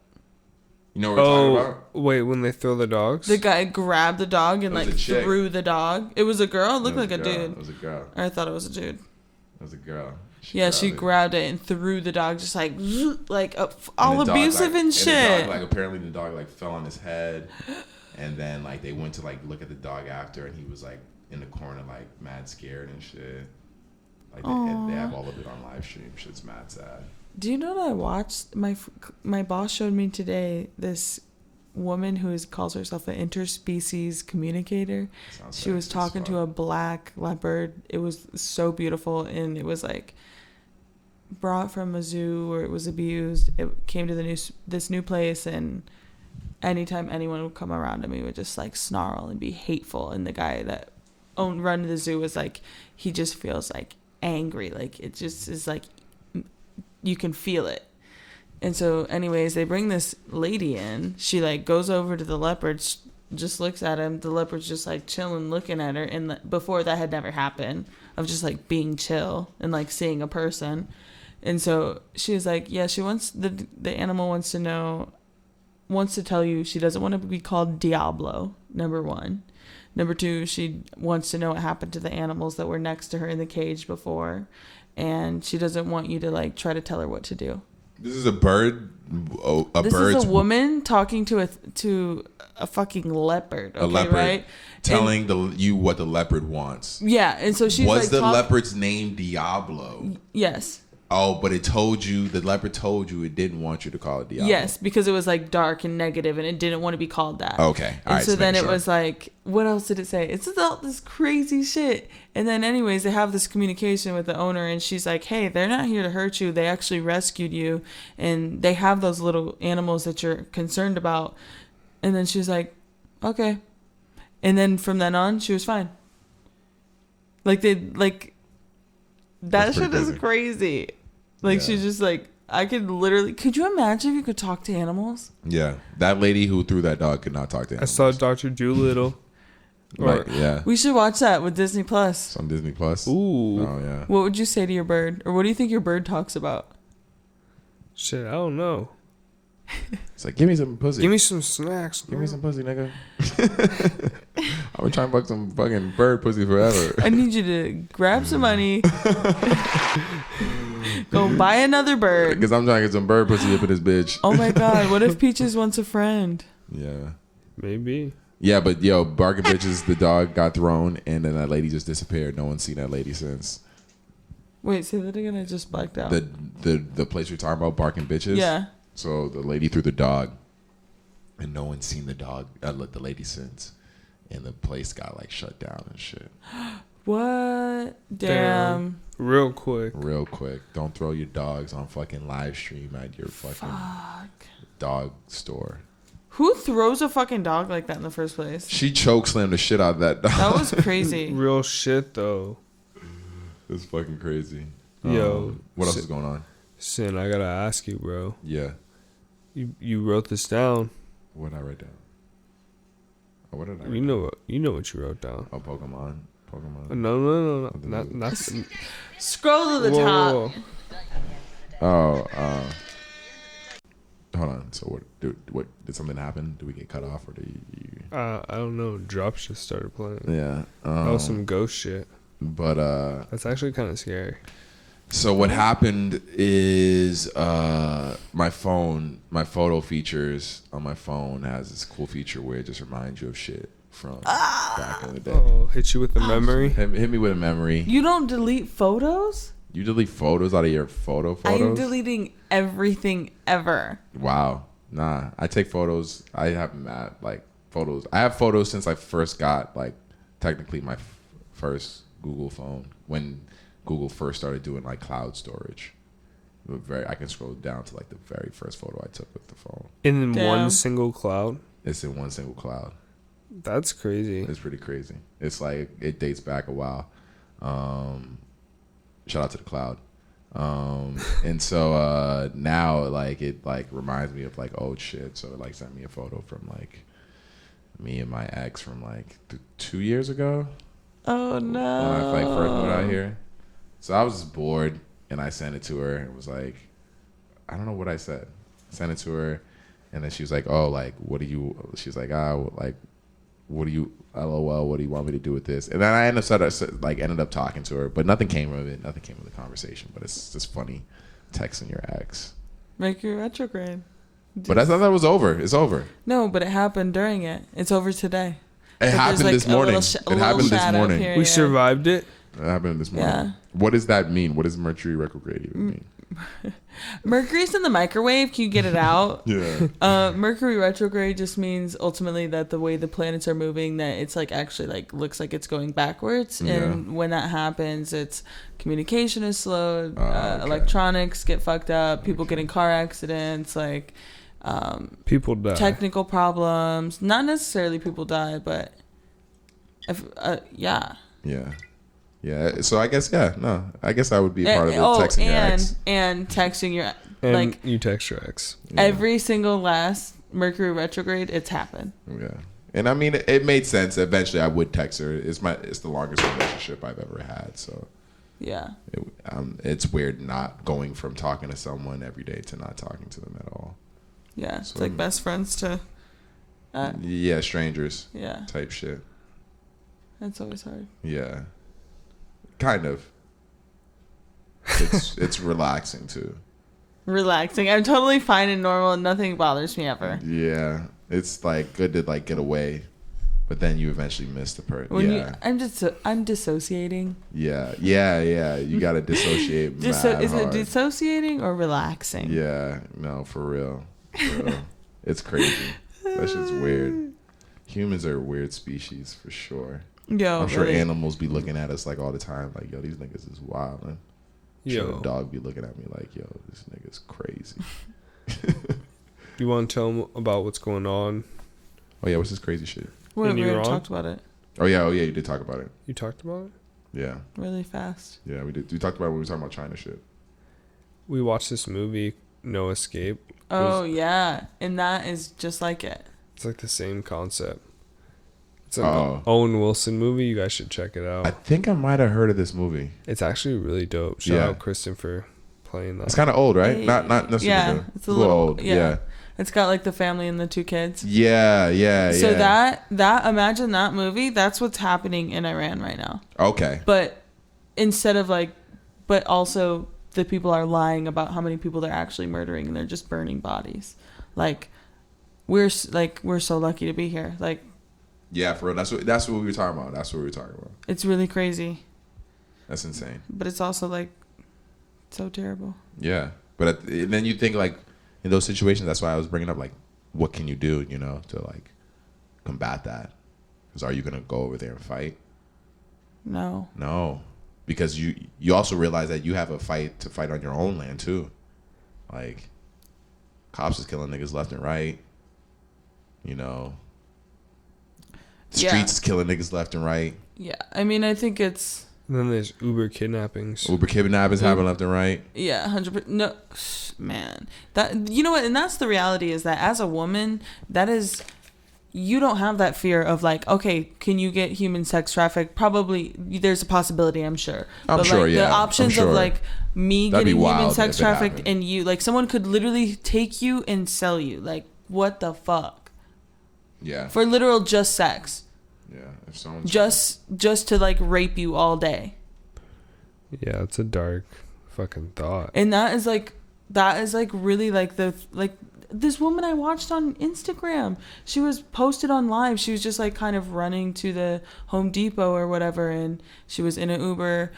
You know what we're talking Oh, about? wait, when they throw the dogs? The guy grabbed the dog and It was like a chick. threw the dog. It was a girl. It looked like a It dude. was a girl. Or I thought it was a dude. It was a girl. Yeah, she it. grabbed it and threw the dog, just like all And the dog, abusive like- and the shit. dog, like apparently the dog like fell on his head, and then like they went to like look at the dog after, and he was like in the corner like mad scared and shit. Like they have all of it on live stream. Shit's mad sad. Do you know what I watched? My boss showed me today this woman who calls herself an interspecies communicator. Sounds She was sexy as talking to fuck. a black leopard. It was so beautiful, and it was like brought from a zoo where it was abused. It came to this new place, and anytime anyone would come around him, he would just like snarl and be hateful. And the guy that run the zoo was like, he just feels like angry, like it just is like you can feel it. And so anyways, they bring this lady in. She like goes over to the leopard, just looks at him. The leopard's just like chilling, looking at her. And before that had never happened, of just like being chill and like seeing a person. And so she was like, yeah, she wants the animal wants to tell you she doesn't want to be called Diablo, number one. Number two, she wants to know what happened to the animals that were next to her in the cage before. And she doesn't want you to like try to tell her what to do. This is a bird. This is a woman talking to a fucking leopard. Okay, a leopard right? telling you what the leopard wants. Yeah, and so she's Was like, the leopard's name Diablo? Yes. Oh, but the leopard told you it didn't want you to call it Diablo. Yes, because it was like dark and negative, and it didn't want to be called that. Okay, all And right, so just then making it sure. was like, what else did it say? It's just all this crazy shit. And then, anyways, they have this communication with the owner, and she's like, "Hey, they're not here to hurt you. They actually rescued you, and they have those little animals that you're concerned about." And then she's like, "Okay." And then from then on, she was fine. Like that That's shit pretty is crazy. Like Yeah. she's just like, could you imagine if you could talk to animals? Yeah, that lady who threw that dog could not talk to him. I saw Dr. Doolittle. Like, yeah, We should watch that with Disney Plus. it's on Disney Plus. Ooh. Oh yeah. What would you say to your bird? Or what do you think your bird talks about? Shit, I don't know. It's like, give me some pussy. Give me some snacks. Give me some pussy, nigga. I've been trying to fuck some fucking bird pussy forever. I need you to grab some money. Go buy another bird. Because I'm trying to get some bird pussy up in this bitch. Oh my god, what if Peaches wants a friend? Yeah. Maybe. Yeah, but yo, barking bitches, the dog got thrown, and then that lady just disappeared. No one's seen that lady since. Wait, say that again, I just blacked out. The place we're talking about, barking bitches. Yeah. So the lady threw the dog, and no one's seen the lady since, and the place got like shut down and shit. What? Damn. Real quick. Real quick, don't throw your dogs on fucking live stream at your fucking dog store. Who throws a fucking dog like that in the first place? She choke slammed the shit out of that dog. That was crazy. Real shit, though. It's fucking crazy. Yo. What else is going on? Sin, I gotta ask you, bro. Yeah. You wrote this down. What did I write down? Oh, what did I? You know what you wrote down. Oh, Pokemon. No. Not Scroll to the whoa, top. whoa, whoa. Oh, Hold on. So what did something happen? Did we get cut off or did you? I don't know. Drops just started playing. Yeah. That was some ghost shit. But that's actually kind of scary. So what happened is my photo features on my phone has this cool feature where it just reminds you of shit from back in the day. Oh, hit you with the memory. Hit me with a memory. You don't delete photos? You delete photos out of your photos? I'm deleting everything ever. Wow. Nah, I take photos. I have photos. I have photos since I first got technically my first Google phone when Google first started doing cloud storage. I can scroll down to the very first photo I took with the phone. In one single cloud? It's in one single cloud. That's crazy. It's pretty crazy. It's it dates back a while. Shout out to the cloud. And so now it reminds me of oh shit. So it sent me a photo from me and my ex from 2 years ago. Oh no. When I first moved out here. So I was just bored and I sent it to her and was I don't know what I said. Sent it to her and then she was like, oh, what do you, she's like, what do you, LOL, what do you want me to do with this? And then I ended up talking to her, but nothing came of it. Nothing came of the conversation, but it's just funny texting your ex. Mercury retrograde. But I thought that was over. It's over. No, but it happened during it. It's over today. It happened this morning. It happened this morning. We survived it. It happened this morning. Yeah. What does that mean? What does Mercury retrograde even mean? Mercury's in the microwave. Can you get it out? Yeah. Mercury retrograde just means ultimately that the way the planets are moving, that it's actually looks like it's going backwards. Yeah. And when that happens, it's communication is slowed, Okay. electronics get fucked up, people get in car accidents, people die. technical problems. Not necessarily people die, but yeah. Yeah. Yeah. So I guess I guess I would be a part of it. Texting your ex. And texting your And you text your ex. Yeah. every single last Mercury retrograde, it's happened. Yeah. And I mean, it made sense. Eventually, I would text her. It's the longest relationship I've ever had. So Yeah. it's weird not going from talking to someone every day to not talking to them at all. Yeah. It's So- best friends to. Yeah, strangers. Yeah. Type shit. That's always hard. Yeah. Kind of. It's relaxing too. Relaxing. I'm totally fine and normal and nothing bothers me ever. Yeah. It's good to get away, but then you eventually miss the person. Yeah. I'm dissociating. Yeah. You gotta dissociate. Is mad it hard. dissociating or relaxing? Yeah. No, for real. It's crazy. That shit's weird. Humans are a weird species for sure. Yo, I'm sure really. animals be looking at us all the time, yo, these niggas is wild. I'm sure a dog be looking at me yo, this nigga's crazy. You want to tell them about what's going on? Oh yeah, what's this crazy shit? We in already Iran? talked about it Oh yeah, you did talk about it. You talked about it? Yeah, really fast. yeah, we did. We talked about it when we were talking about China shit. We watched this movie, No Escape. Oh, yeah. And that is just like it. It's the same concept. It's an Owen Wilson movie. You guys should check it out. I think I might have heard of this movie. It's actually really dope. Shout out Kristen for playing that. It's kind of old, right? Hey. Not super Yeah, good. it's a little old. Yeah. It's got the family and the two kids. Yeah. So that imagine that movie. That's what's happening in Iran right now. Okay. But instead of but also the people are lying about how many people they're actually murdering, and they're just burning bodies. We're so lucky to be here. Yeah, for real. That's what we were talking about. It's really crazy. That's insane. But it's also so terrible. Yeah, but and then you think in those situations, that's why I was bringing up what can you do, to combat that? Because are you gonna go over there and fight? No, because you also realize that you have a fight to fight on your own land too. Cops is killing niggas left and right. Streets is killing niggas left and right. Yeah, I mean, I think it's. And then there's Uber kidnappings. Uber kidnappings happen left and right. Yeah, 100%. No, man, that what, and that's the reality is that as a woman, that is, you don't have that fear of like, okay, can you get human sex trafficked? Probably there's a possibility, I'm sure. I'm but sure, like yeah. the options of like me That'd be getting human wild sex if it trafficked happened. and you, like someone could literally take you and sell you. Like, what the fuck? Yeah. For literal just sex. Yeah. If someone's Just to like rape you all day. Yeah, it's a dark fucking thought. And that is like really like this woman I watched on Instagram. She was posted on live. She was just like kind of running to the Home Depot or whatever, and she was in an Uber.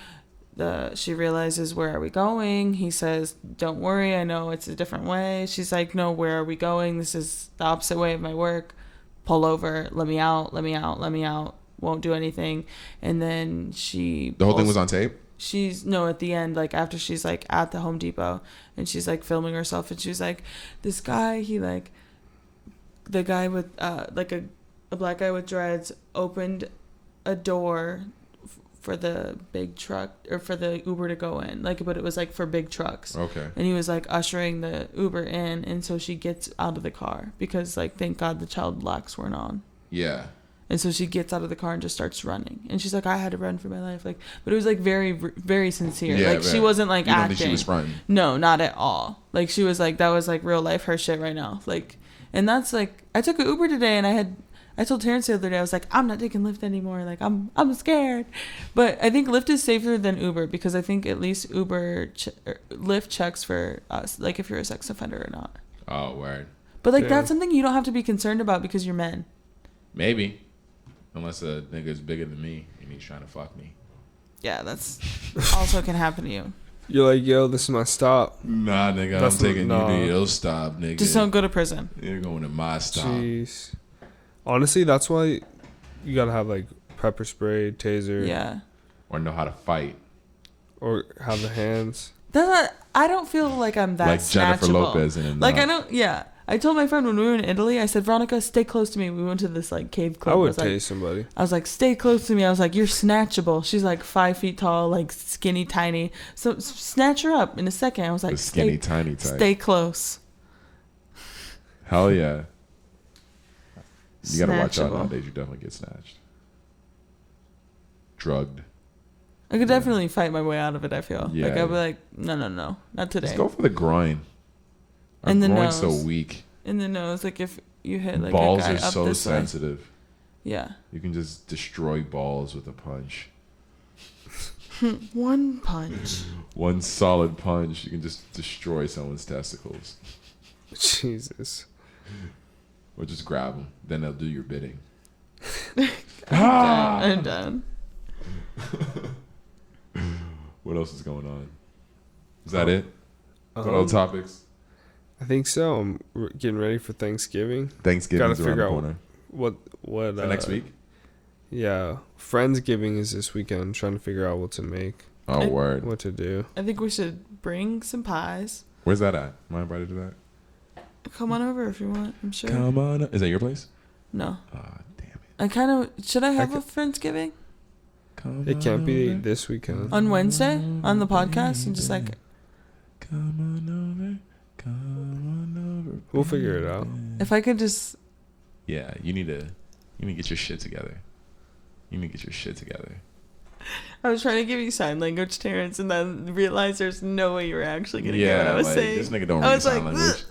She realizes, where are we going? He says, don't worry, I know it's a different way. She's like, no, where are we going? This is the opposite way of my work. Pull over, let me out. Won't do anything. And then the whole thing was on tape? At the end, like after she's like at the Home Depot and she's like filming herself, and she's like, this guy, the guy with like a black guy with dreads opened a door for the big truck, or for the Uber to go in, like, but it was like for big trucks. Okay. And he was like ushering the Uber in, and so she gets out of the car because like, thank God the child locks weren't on. Yeah. And so she gets out of the car and just starts running. And she's like, I had to run for my life. Like, but it was like very, very sincere. Yeah, like, she wasn't like you don't acting. think she was fronting? No, not at all. Like, she was like, that was like real life, her shit right now. Like, and that's like, I took an Uber today, and I told Terrence the other day, I was like, I'm not taking Lyft anymore. Like, I'm scared. But I think Lyft is safer than Uber, because I think at least Lyft checks for us, like if you're a sex offender or not. Oh, word. But like, that's something you don't have to be concerned about because you're men. Maybe. Unless a nigga's bigger than me and he's trying to fuck me. Yeah, that's also can happen to you. You're like, yo, this is my stop. Nah, nigga, I'm taking you to your stop, nigga. Just don't go to prison. You're going to my stop. Jeez. Honestly, that's why you gotta have like pepper spray, taser. Yeah. Or know how to fight. Or have the hands. I don't feel like I'm that like Jennifer snatchable. Lopez in it. Like, I don't, yeah. I told my friend when we were in Italy, I said, Veronica, stay close to me. We went to this like cave club. I would tase somebody. I was like, stay close to me. I was like, you're snatchable. She's like 5 feet tall, like skinny, tiny. So snatch her up in a second. I was like, the skinny, tiny type. Stay close. Hell yeah. You gotta watch out Snatchable. nowadays. You definitely get snatched. Drugged. I could definitely fight my way out of it, I feel. Yeah. Like, I'd be like, no, not today. Just go for the groin. Our In the groin's nose. so weak. In the nose, like if you hit like Balls a guy are up so this way. sensitive. Yeah. You can just destroy balls with a punch. One punch. One solid punch, you can just destroy someone's testicles. Jesus. Or just grab them. Then they'll do your bidding. I'm done. What else is going on? Is that it? Is that all the topics? I think so. I'm getting ready for Thanksgiving. Thanksgiving's Gotta around figure the out corner. what Next week? Yeah, Friendsgiving is this weekend. I'm trying to figure out what to make. Oh, word. What to do. I think we should bring some pies. Where's that at? Am I invited to that? Come on over if you want. I'm sure. Come on. Is that your place? No. Ah, damn it. I kind of... Should I have a Friendsgiving? Come It can't be over. this weekend. On Wednesday? On the podcast? And just like... Come on over. Come on over. We'll figure it out. If I could just... Yeah, you need to get your shit together. I was trying to give you sign language, Terrence, and then realized there's no way you were actually going to get what I was like, saying. this nigga don't I read was sign like, language.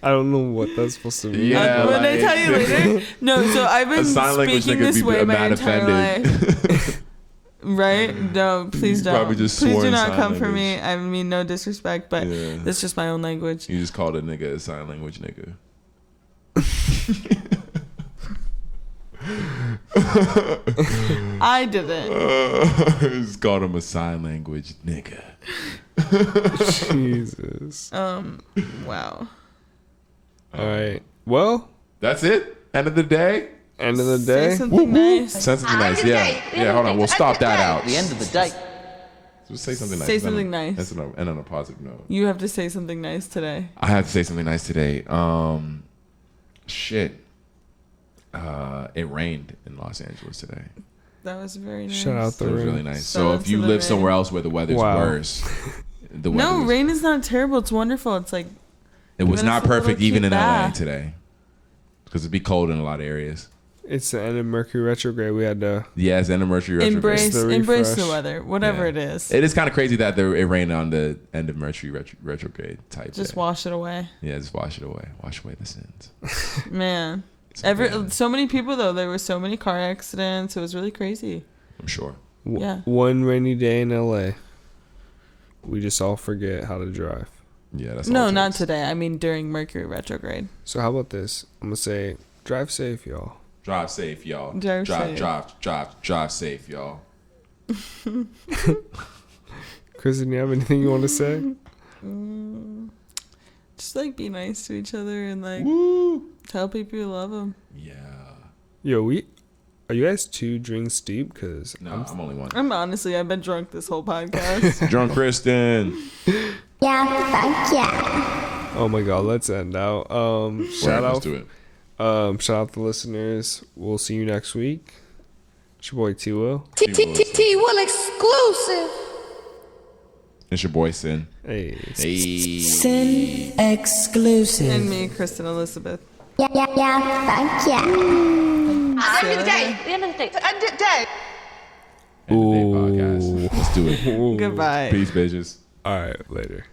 I don't know what that's supposed to mean. Yeah, when I like- tell you later. No, so I've been A sign language speaking nigga this be way my mad entire offended. life. Right? No, please He's don't. probably just Please swore do in not sign come for language. me. I mean, no disrespect, but Yeah. that's just my own language. You just called a nigga a sign language nigga. I didn't. Just called him a sign language nigga. Jesus. Wow. All right. Well, That's it? End of the day? end of the Say day. something nice. Say something nice, yeah. Yeah, hold on. We'll stop that out. At the end of the day. Just say something nice. Say something nice. That's and on a positive note. You have to say something nice today. I have to say something nice today. Shit. It rained in Los Angeles today. That was very nice. Shout out So the it was rain. really nice. Shout So out if to you the live rain. somewhere else where the weather's Wow. worse, the No, weather was- rain is not terrible. It's wonderful. It's like It was Even not it's a perfect little even in cute LA bath. today. because it'd be cold in a lot of areas. It's the end of Mercury retrograde. We had to it's the end of Mercury retrograde. Embrace the weather, whatever it is. It is kind of crazy that it rained on the end of Mercury retrograde type. Just day. wash it away. Yeah, just wash it away. Wash away the sins. Man, so many people though. There were so many car accidents. It was really crazy. I'm sure. Yeah. One rainy day in LA. We just all forget how to drive. Yeah, that's no, not today. I mean during Mercury retrograde. So how about this? I'm gonna say, drive safe, y'all. Drive safe, y'all. Drive safe, y'all. Kristen, you have anything you want to say? Just like be nice to each other and like tell people you love them. Yeah. Yo, are you guys 2 drinks deep? Cause No, I'm only one. I've been drunk this whole podcast. Drunk Kristen. Yeah, fuck yeah. Oh my God, let's end out. Shout out. Let's do it. Shout out to the listeners. We'll see you next week. It's your boy T-Will. T-Will exclusive. It's your boy Sin. Hey. Sin exclusive. And me, Kristen Elizabeth. Yeah, fuck yeah. The end of the day. End of the day podcast. Let's do it. Goodbye. Peace, bitches. All right, later.